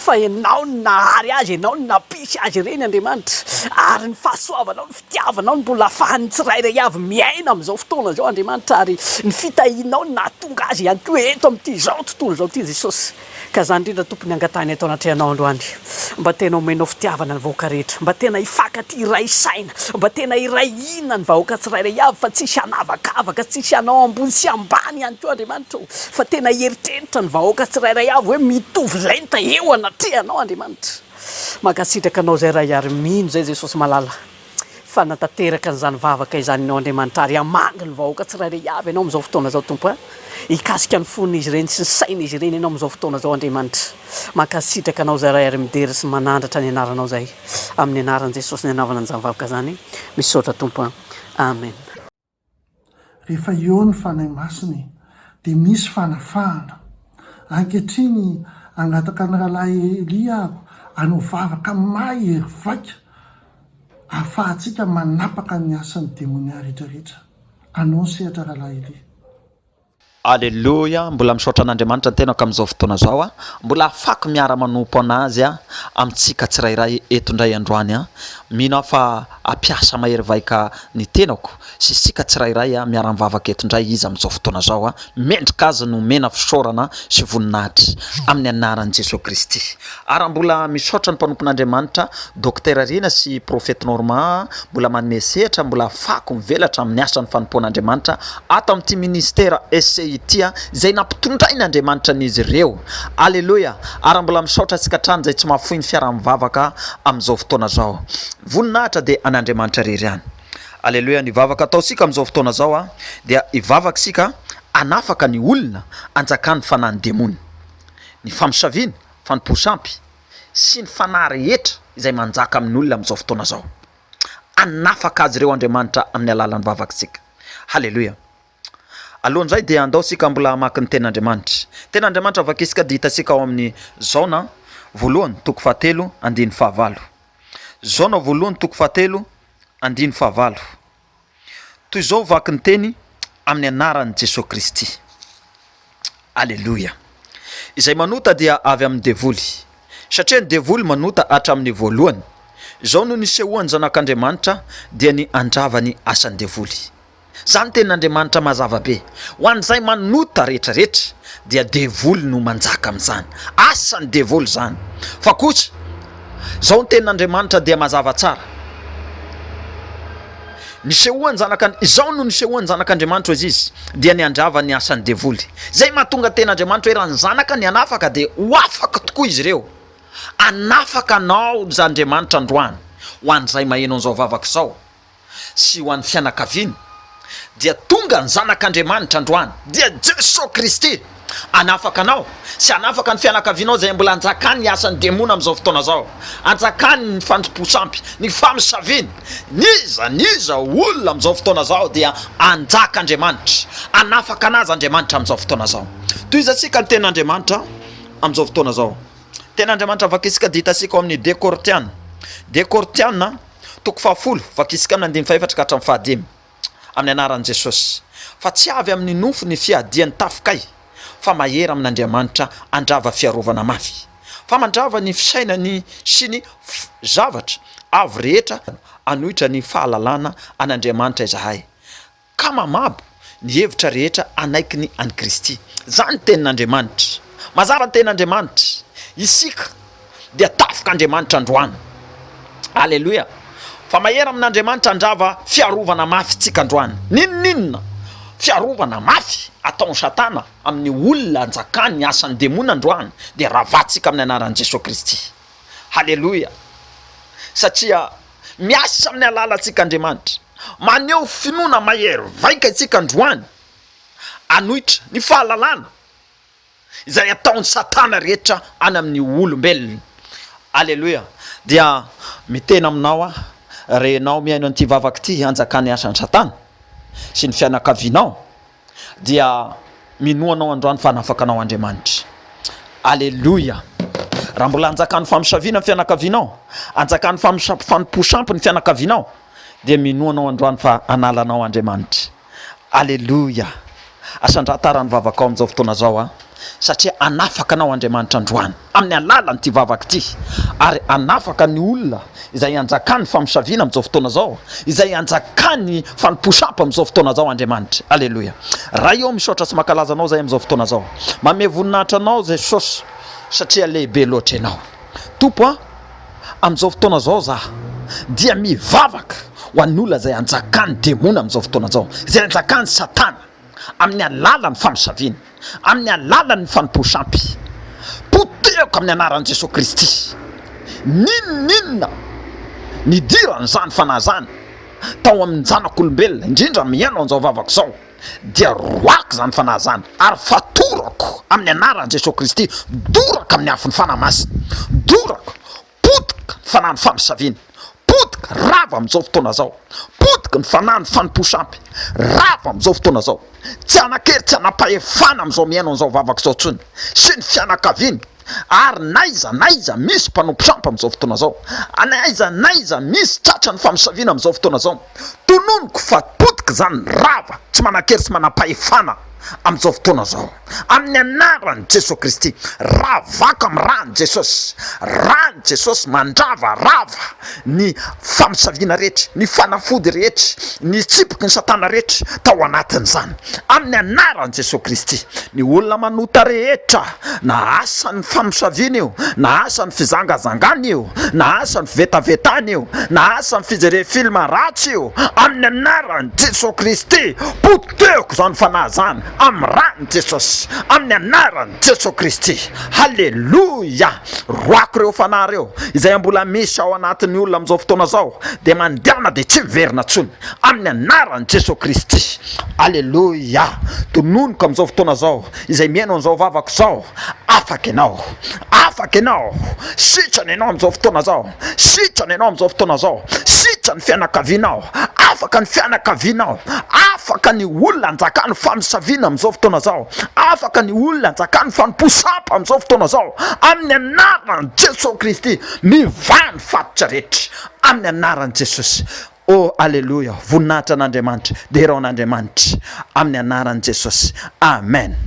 fa ianao ny nahary azy, ianao ny nampisy azy ireny Andriamanitra, ary ny fahasoavanao, ny fitiavanao ny mbola ahafahany tsirairay avy miaina amin'izao fotoana izao Andriamanitra, ary ny fitahianao ny nahatonga azy ihany koa eto amin'ity izao tontolo izao ity Jesosy. Ka zany indrindra Tompony angatahany atao anatrehanao androandry, mba tena omenao fitiavana ny vahoaka rehetra, mba tena hifankaty iraisaina, mba tena irahina ny vahoaka tsirairay avy, fa tsisy hanavakavaka, tsisy hanao ambony sy ambany ihany koa Andriamanitra, fa tena heritreritra ny vahoaka tsirairay avy hoe mitovy lenta eo anatrehanao Andriamanitra. Mankasitraka anao izay raha iary-mino izay Jesosy malala, fa natateraka n'izany vavaka izany ianao Andriamanitra, ary hamangy ny vahoaka tsirairay avy ianao amin'izao fotoana izao Tompo, hikasika ny fon'izy ireny sy ny sain'izy ireny ianao amin'izao fotoana izao Andriamanitra. Mankasitraka anao izay raha iary-midera sy manandratra ny anaranao izay, amin'ny anaran'i Jesosy ny anaovana an'izany vavaka izany, misaotra Tompo. Amen. Rehefa eo ny fanahy masiny dia misy fanafahana. Ankehitriny angataka ny rahalahy Elia hanao vavaka mahery vaika, ahafahantsika manapaka ny asan'ny demônia rehetrarehetra. Anao ny sehatra rahalahy Elia. Alleluia, mbola misaotra an'Andriamanitra ny tenako amin'izao fotoana zao a, mbola afaka miara manompo anazy a amintsika tsirairay eto indray androany a, mino fa apiasa mahery vaika ny tenako sy sika tsirairay a miara mivavaka eto indray izy amin'izao fotoana zao a, mendrika azy no mena fisaorana sy voninahitra amin'ny anaran'i Jesosy Kristy. Ary mbola misaotra ny mpanompon'Andriamanitra Docteur Rina sy Prophète Normand, mbola manome sehatra, mbola afaka mivelatra amin'ny asany fanompoan'Andriamanitra ato amin'ity ministera tia zay nampitondrain'Andriamanitra an'izy ireo. Alleluia. Ary mbola misaotra antsika trano zay tsy mahafoy ny fiara-mivavaka amin'izao fotoana zao. Voninahitra dia an'Andriamanitra rery ihany. Alleluia. Ny vavaka ataosika amin'izao fotoana zao a dia ivavaka sika anafaka ny olona anjakany fanahy ny demony, ny famisaviana, fanimposampy sy ny fanahy rehetra izay manjaka amin'ny olona amin'izao fotoana zao. Anafaka azy ireo Andriamanitra amin'ny alalan'ny vavakantsika. Halleluia. Alohan'izay dia andao sika mbola maka ny ten'Andriamanitra. Ten'Andriamanitra vakisika dia hitasika ao amin'ny Zaona voalohany toko fahatelo andiny fahavalo. Zaona voalohany toko fahatelo andiny fahavalo. Toy izao vaky ny teny amin'ny anaran'i Jesosy Kristy. Alleluia. Izay manota dia avy amin'ny devoly, satria ny devoly manota hatramin'ny voalohany. Izao no nisehoany zanak'Andriamanitra dia ny andravany asan'ny devoly. Zany ten'Andriamanitra mazava be. Ho an'izay manota rehetrarehetra dia devoly no manjaka amin'izany. Asan'ny devoly zany. Fa kosa zao ny ten'Andriamanitra dia mazava tsara. Izao no nisehoany zanak'Andriamanitra izy dia ny andrava ny asan'ny devoly. Zay mahatonga ten'Andriamanitra hoe raha ny zanaka ny anafaka dia ho afaka tokoa izy ireo. Anafaka anao z'Andriamanitra androany ho an'izay maheno an'izao vavaka izao sy ho an'ny fianakaviany dia tonga ny zanak'Andriamanitra androany dia Jesosy Kristy anafaka anao sy anafaka ny fianakavianao zay mbola anjakany ny asan'ny demona amin'izao fotoana zao, anjakany ny fanimposampy, ny famisaviana, niza olona amin'izao fotoana zao dia anjak'Andriamanitra, anafaka anazy Andriamanitra amin'izao fotoana zao. Toizantsika ny ten'Andriamanitra amin'izao fotoana zao. Ten'Andriamanitra vakisika dia hitasika ao amin'ny De Kortiana toko fahafolo vakisika amin'ny andimy faefatra ka hatramin'ny fahadimy amin'ny anaran'i Jesosy. Fa tsy avy amin'ny nofo ny fiadian'ny tafokay, fa mahery amin'Andriamanitra andrava fiarovana mafy. Fa mandrava ny fisainany sy ny zavatra avy rehetra anohitra ny fahalalana an'Andriamanitra izahay, ka mamabo ny hevitra rehetra anaiky ny an'i Kristy. Zany tenin'Andriamanitra. Mazava ny ten'Andriamanitra. Isika dia tafok'Andriamanitra androany. Alleluia. Fa mahery amin'Andriamanitra andrava fiarovana mafy tsika androany. Ninona fiarovana mafy ataon'ny satana amin'ny olona anjakany ny asan'ny demona androany dia ravatsika amin'ny anaran'i Jesosy Kristy. Halleluia. Satria miasa amin'ny alalantsika Andriamanitra, maneho finoana mahery vaika itsika androany anohitra ny fahalalana izay ataon'ny satana rehetra any amin'ny olombelona. Alleluia. Dia mitena aminao a, renao miaino an'ity vavaka ity anjakany asan'ny satana sy ny fianakavianao dia minoanao androany fa anafaka anao Andriamanitra. Alleluia. Raha mbola anjakany famisaviana ny fianakavianao, anjakany fanimposampy ny fianakavianao dia minoanao androany fa analanao Andriamanitra. Alleluia. Asandratara ny vavaka ao amin'izao fotoana zao a, satria anafaka anao Andriamanitra androany amin'ny alalan'ity vavaka ity, ary anafaka ny olona izay anjakany famisaviana amin'izao fotoana zao, izay anjakany fanimposampy amin'izao fotoana zao Andriamanitra. Alleluia. Raha eo misaotra sy mankalaza anao zay amin'izao fotoana zao, manome voninahitra anao Jesosy satria lehibe loatra ianao. Tompo a, amin'izao fotoana zao za dia mivavaka ho an'olona izay anjakany demona amin'izao fotoana zao, izay anjakany satana amin'ny alalan'ny famisaviana, amin'ny alalan'ny fanimposampy. Potehiko amin'ny anaran'i Jesosy Kristy. Ninona nidirany zany fanazana tao amin'ny zanak'olombelona indrindra miaino an'izao vavaka izao dia roako zany fanazana ary fatorako amin'ny anaran'i Jesosy Kristy. Doraka amin'ny afin'ny fanahy masina, doraka potika ny fanahy ny famisaviana, potika rava amin'izao fotoana zao, potika ny fanahy ny fanimposampy rava amin'izao fotoana zao. Tsy anakery, tsy anapahefana amin'izao miaino an'izao vavaka izao tsony sy ny fianakaviany, ary naiza misy mpanomposampy amin'izao fotoana zao, naiza misy tratra ny famisaviana amin'izao fotoana zao. Tononoko fa potika zany rava, tsy manakery, tsy manapahefana amin'izao fotoana zao amin'ny anarany jesosy kristy. Raha vaka amin'ny rany jesosy, rany jesosy mandrava rava ny famisaviana rehetra, ny fanafody rehetra, ny tsipoky ny satana rehetra tao anatin'izany amin'ny anarany jesosy kristy. Ny olona manota rehetra, na asan'ny famisaviana io, na asan'ny fizangazangana io, na asan'ny vetavetana io, na asan'ny fijere filma ratsy io, amin'ny anarany jesosy kristy poteko zany fanahy zany amin'ny rany jesosy, amin'ny anarany jesosy kristy. Halleloja. Roako reo fanahy reo izay mbola misy ao anatin'ny olona amin'izao fotoana zao de mandehana de tsy miverina tsony amin'ny anarany jesosy kristy. Halleloja. Tononoko amin'izao fotoana zao izay mihaino an'izao vavako zao, afaka ianao, afaka ianao, sitrana ianao amin'izao fotoana zao, sitrana ianao amin'izao fotoana zao, sitrana ny fianakavianao, afaka ny fianakavianao, afaka ny olona anjakany famisaviana amin'izao fotoana zao, afaka ny olona anjakany fanomposapa amin'izao fotoana zao amin'ny anarany jesosy kristy. Mivany fatotra rehetra amin'ny anarany jesosy. Oh alleluia. Voninahitra an'Andriamanitra, deran'Andriamanitra amin'ny anarany jesosy. Amen.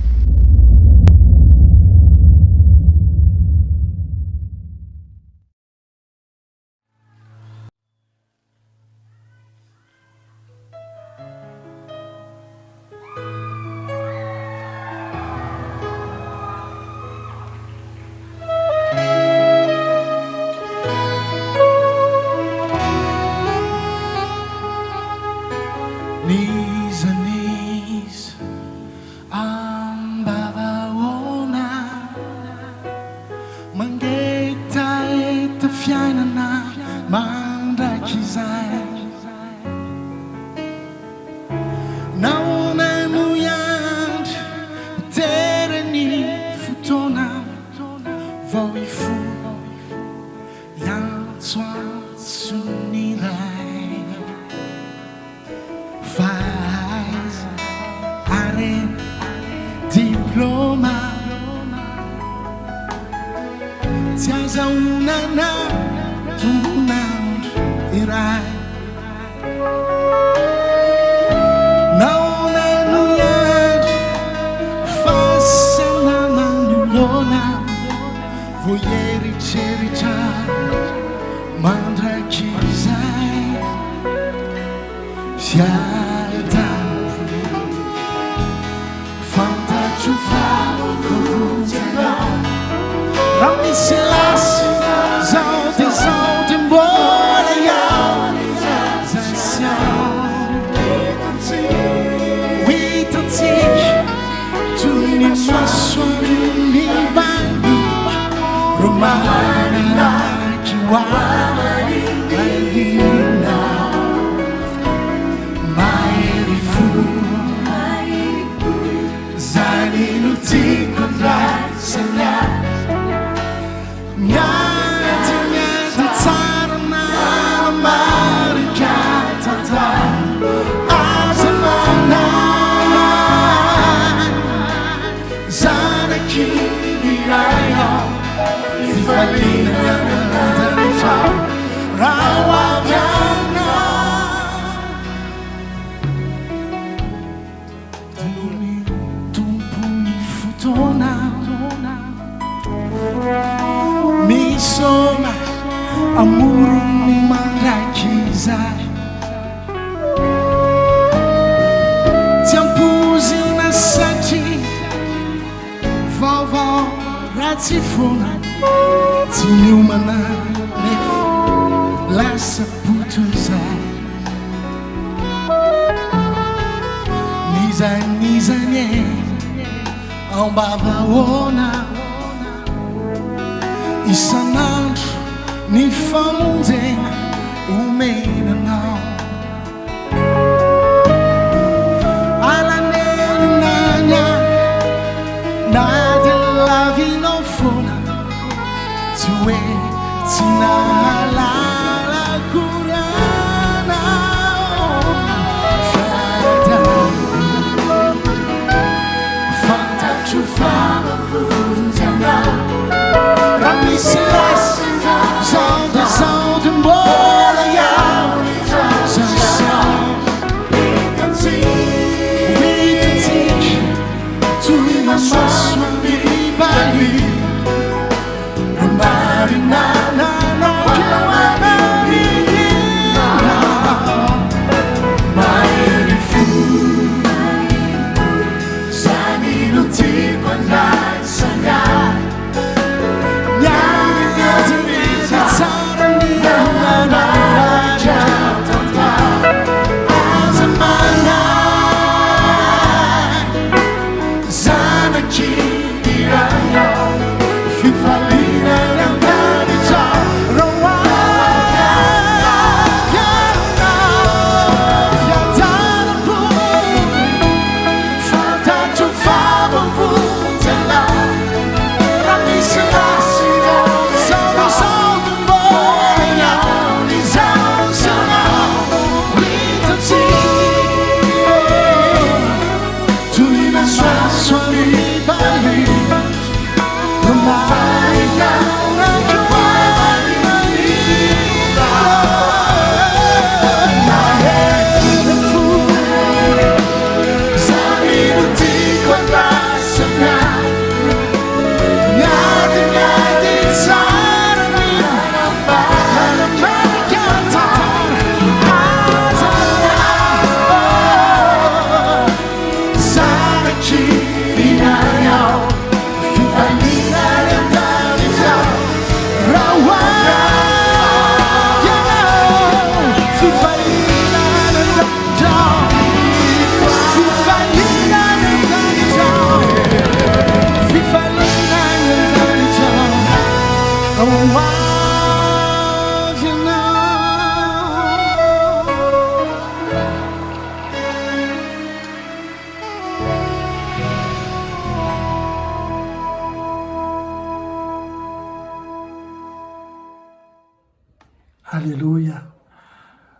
Halleloia.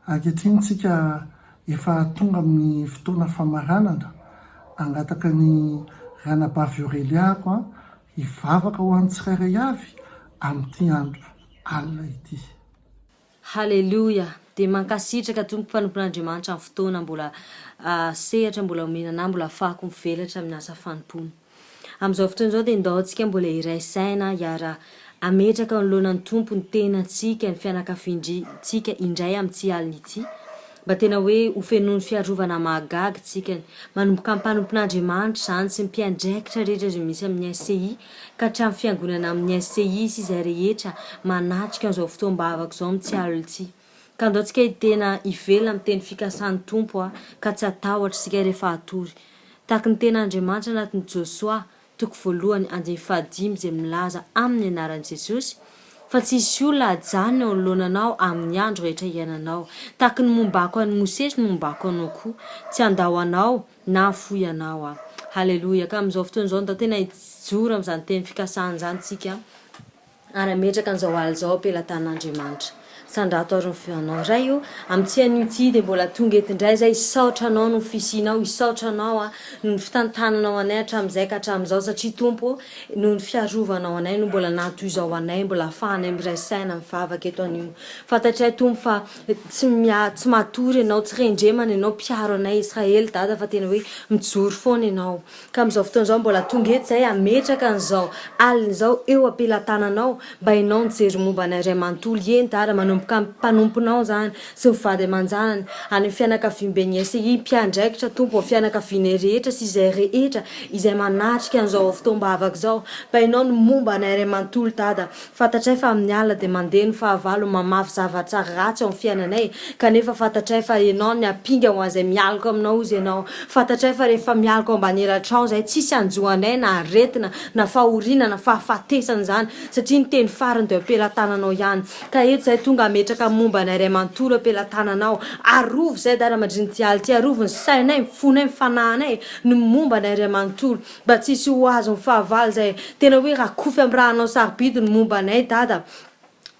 Ankehitriny efa tonga amin'ny fotoana famaranana angataka ny ranabavy oreliako hivavaka ho an'ny tsirairay avy amin'ity andro alina ity. Halleloia. Dia mankasitraka tompo mpanompon'Andriamanitra amin'ny fotoana mbola sehatra mbola omenana mbola afahako mivelatra amin'ny asa fanompona. Amin'izao fotoana izao dia ndaontsika mbola iray saina iara ametraka nolona ny tompo ny tenantsika ny fianakaviantsika indray amin'ity alina ity. Mba tena hoe hofenoany fiarovana mahagaga tsika manomboka amin'ny mpanompon'Andriamanitra izany sy ny mpiandraikitra rehetra izay misy amin'ny SCI ka hatramin'ny fiangonana amin'ny SCI sy izay rehetra manatrika an'izao fotoam-bavaka izao amin'ity alina ity. Ka ndaontsika tena ivelona amin'ny teny fikasan'ny tompo ka tsy atahotra sika rehefa atory. Tahaka ny ten'Andriamanitra anatin'ny Josoa toko voalohany 15 izay milaza amin'ny anaran'i Jesosy fa tsisy olona hajanona eo anoloananao amin'ny andro rehetra iainanao. Tahaka ny mombako an'i Mosesy ny mombako anao koa, tsy handao anao na hafoy anao. Halleloia. Ka amin'izao fotoana izao da tena hijoro amin'izany teny fikasana izany tsika ary ametraka an'izao alina izao ampelantan'Andriamanitra. Sandrato ary ny fianao ray io amin'ity an'ity dia mbola tonga eto indray izay hisaotra anao no fisianao, hisaotra anao no fitantananao anay hatramin'izay ka hatramin'izao satria tompo no ny fiarovanao anay no mbola natohizao anay mbola afahanay miray saina mivavaka eto anio. Fantatray tompo fa tsy matory ianao, tsy rendremana ianao mpiaro anay Israely dada fa tena hoe mijoro foana ianao. Ka amin'izao fotoana izao mbola tonga eto izay ametraka an'izao alina izao eo ampelantananao mba ianao nijery momba anay ray manontolo eny dada manomboka mpanomponao zany sy mivady aman-janany any fianakaviam-ben'ny SCI mpiandraikitra tompo amin'ny fianakavianay rehetra sy izay rehetra izay manatrika an'izao fotoam-bavaka izao mba ianao no momba anay ray manontolo dada. Fantatray fa amin'ny alina dia mandeha ny fahavalo mamafy zavatsara ratsy ao amin'ny fiainanay kanefa fantatray fa ianao ny ampinga ho an'izay mialako aminao izy ianao. Fantatray fa rehefa mialako ao ambany elatrao izay tsisy anjoanay na aretina na fahoriana na fahafatesana izany satria ny teny farany dia ampelantananao ihany. Ka eto izay tonga ametraka momba anay ray manontolo ampelantananao arovo izay dara mandriny alina ity arovo ny sainay mifonay mifanahinay no momba anay ray manontolo mba tsisy ho azo ny fahavalo izay tena hoe rakofy amin'ny raha anao sarobidy no momba anay dada.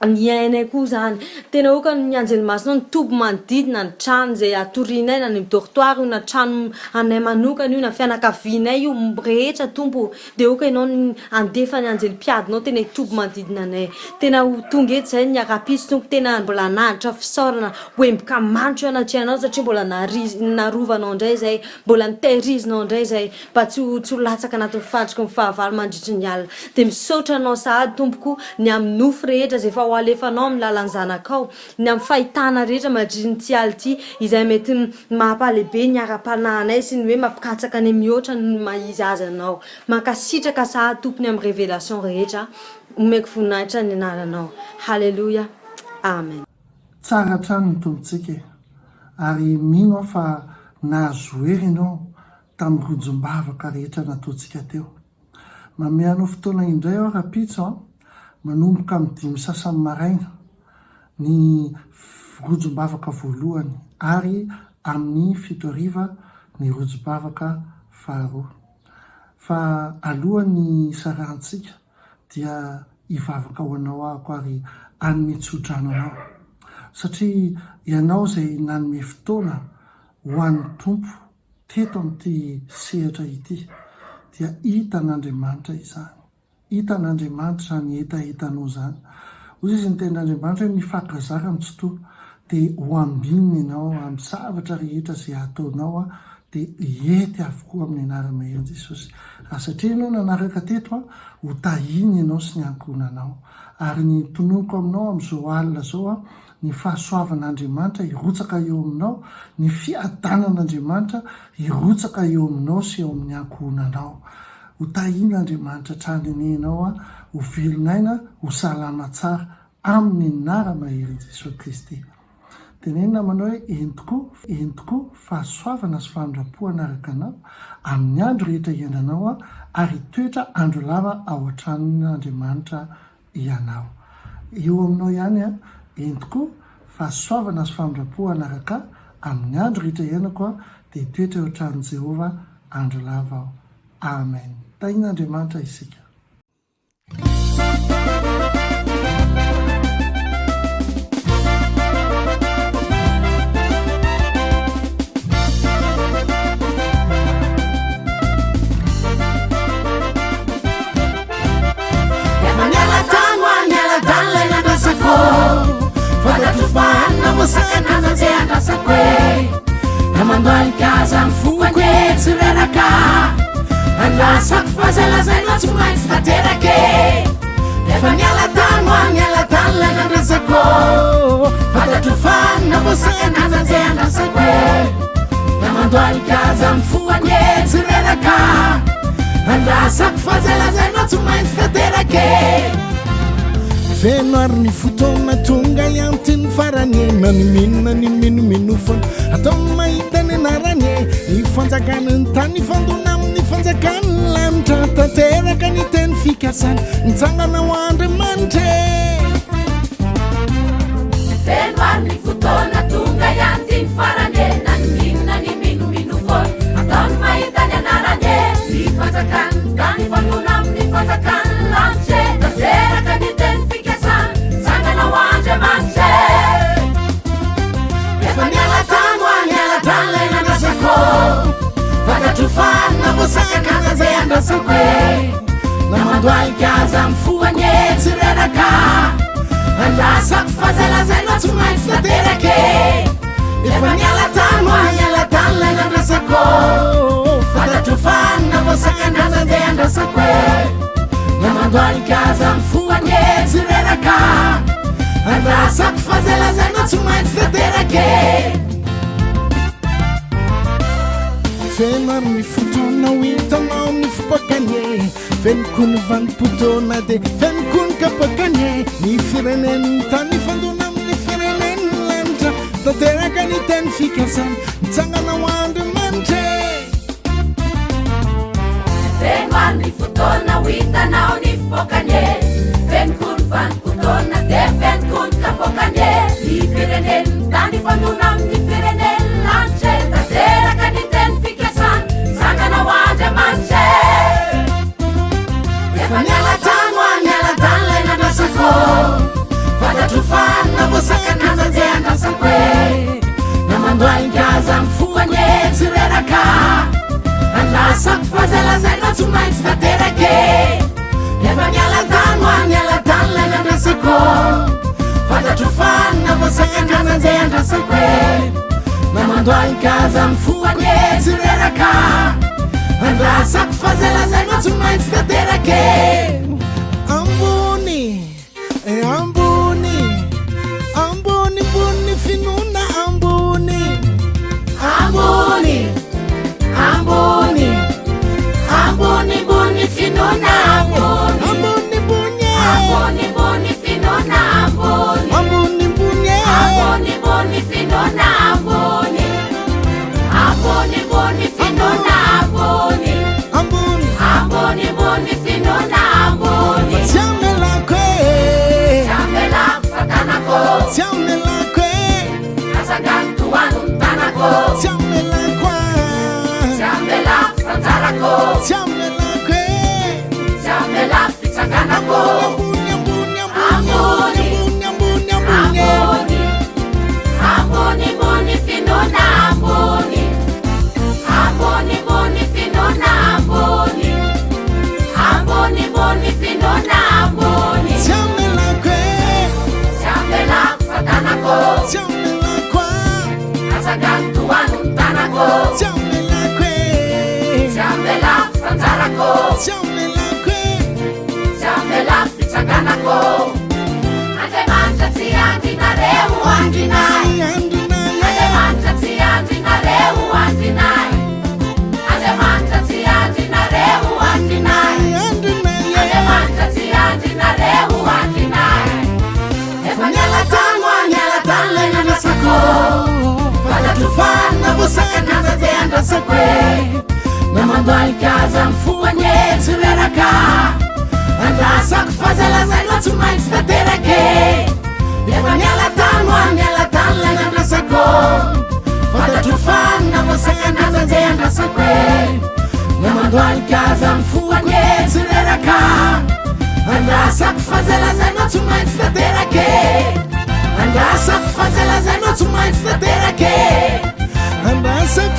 Ny ainay koa zany tena hoe ka ny anjelimasinao ny tobo manodidina ny trano izay atorinay na ny dortoir io na trano anay manokana io na fianakavianay io rehetra tompo dia hoe ka ianao andefa ny anjelim-piadinao tena hitobo manodidina anay. Tena tonga eto izay ny akapisy tompo tena mbola nahitra fisaorana hoemboka manitra anatrianao satria mbola narovanao indray izay mbola nitehirizinao indray izay mba tsy ho latsaka anatin'ny fatrika ny fahavalo mandritry ny alina. Dia misaotra anao sahady tompoko ny amin'ny nofo rehetra izay efa alefanao amin'ny lalan'ny zanakao ny amin'ny fahitana rehetra mandriny ty alina ity izay mety mampalehibe ny ara-panahinay sy ny hoe mampikatsaka any mihoatra ny mahizy azy anao. Mankasitraka sahady tompony amin'ny révélation rehetra omeko voninahitra ny anaranao. Halleloia. Amen. Tsara trano ny tompontsika ary mino aho fa nahazo hery ianao tamin'ny rojom-bavaka rehetra nataontsika teo. Mameanao fotoana indray aho rapitso manomboka amin'ny 5 sasany maraina ny rojom-bavaka voalohany ary amin'ny 7 hariva ny rojom-bavaka faharoa. Fa alohan'ny sarantsika dia hivavaka ho anao ahako ary anome tsodrano anao satria ianao izay nanome fotoana ho an'ny tompo teto amin'ity sehatra ity dia hita n'Andriamanitra izany. Hita n'Andriamanitra ny etaetanao zany. Hoy izy ny ten'Andriamanitra hoe mifakazara mitsotoa dia ho ambinina ianao amin'ny zavatra rehetra izay ataonao dia hiety avokoa amin'ny anara-mahery Jesosy. Satria ianao nanaraka teto ho tahiny ianao sy ny ankonanao ary ny tononoko aminao amin'izao alina zao ny fahasoavan'Andriamanitra hirotsaka eo aminao, ny fiadanan'Andriamanitra hirotsaka eo aminao sy eo amin'ny ankonanao. Ho tahiny Andriamanitra tranonenao ho velonaina ho salama tsara amin'ny anara-mahery Jesosy Kristy. Tenenina manao hoe entoko fahasoavana sy fahandrapo anaraka anao amin'ny andro rehetra iananao ary toetra andro lava ao an-tranon'Andriamanitra ianao. eo aminao ihany a entikoa fahasoavana sy famindra-po anaraka amin'ny andro rehetra ianako a dia toetra eo trano Jehova andro lava aho. Amen. Tain'Andriamanitra isika. Namandoalikaza mifoko tsy reraka andasako fazalazaina tsy maintsy tanterake efa niala tany ho niala tany lay nandrasako fantatro fanina voasagnana zay andrasako namandoalikaza mifoko tsy reraka andasako fazalazaina tsy maintsy tanterake fenoary ny fotoana tonga iantiny farany nanimino niminomino fona ataony mahita ny anarany ny fanjakany ny tany fandona amin'ny fanjakany lanitra tanteraka ny teny fikasany nitsangana ho Andriamanitra fenoary ny fotoana tonga iantiny farany nanimino fona ataony mahita ny anarany ny fanjakany ny tany fandona amin'ny fanjakany lanitra tanteraka ny teny efa niala tany ho niala tany lay nandrasako fantatro fanina voasakana zay andrasako namandoalikaza mifoany tsy reraka andasako fazalazaina tsy maintsy tanterake efa niala tany ho niala tany lay nandrasako fantatro fanina voasakana zay andrasako namandoalikaza mifoany tsy reraka andasako fazalazaina tsy maintsy tanterake fenoary ny fotoana ho hitanao ny fipakanye fenoko ny vanim-potoana de fenoko ny kapakanye ny firenen'ny tany fandona amin'ny firenen'ny lanitra tanteraka ny teny fikasany nitsangana ho Andriamanitra fenoary ny fotoana ho hitanao ny fipakanye fenoko ny vanim-potoana de fenoko ny kapakanye ny firenen'ny tany fandona amin'ny firenen'ny lanitra tanteraka ny teny fikasany nitsangana ho Andriamanitra efa niala tany ho niala tany lay nandrasako fantatro fanina voasakana zay andrasako namandoalikaza mifoany tsy reraka andasako fazalazaina tsy maintsy tanterake efa niala tany ho niala tany lay nandrasako fantatro fanina voasakana zay andrasako namandoalikaza mifoany tsy reraka andasako fazalazaina tsy maintsy tanterake ambony ambony ambony ambony finona ambony ambony ambony ambony ambony finona ambony ambony bunye ambony ambony finona ambony ambony bunye ambony ambony finona ambony ambony ambony finona ambony ambony ambony ambony finona ambony siamelakwe fatanako siamelakwe asagantuanu tanako siamelakwa fanzarako siamelakwe fitsanganako ambony ambony ambony ambony ambony ambony ambony ambony finona ambony ambony ambony finona ambony ambony ambony finona ambony siamelakwe fatanako siamelakwa asagantuanu tanako siamelakwe fanzarako siamelakwe fitsanganako Andriamanitra tsy andrinareo andrinay Andriamanitra tsy andrinareo andrinay Andriamanitra tsy andrinareo andrinay Andriamanitra tsy andrinareo andrinay efa niala tany ho niala tany lay nandrasako fantatro fanina voasakana zay andrasako namandoalikaza mifoany tsy reraka andasako fazalazaina tsy maintsy tanterake andrasako fazalazainao tsy maintsy taterake andrasako fazalazainao tsy maintsy taterake andrasako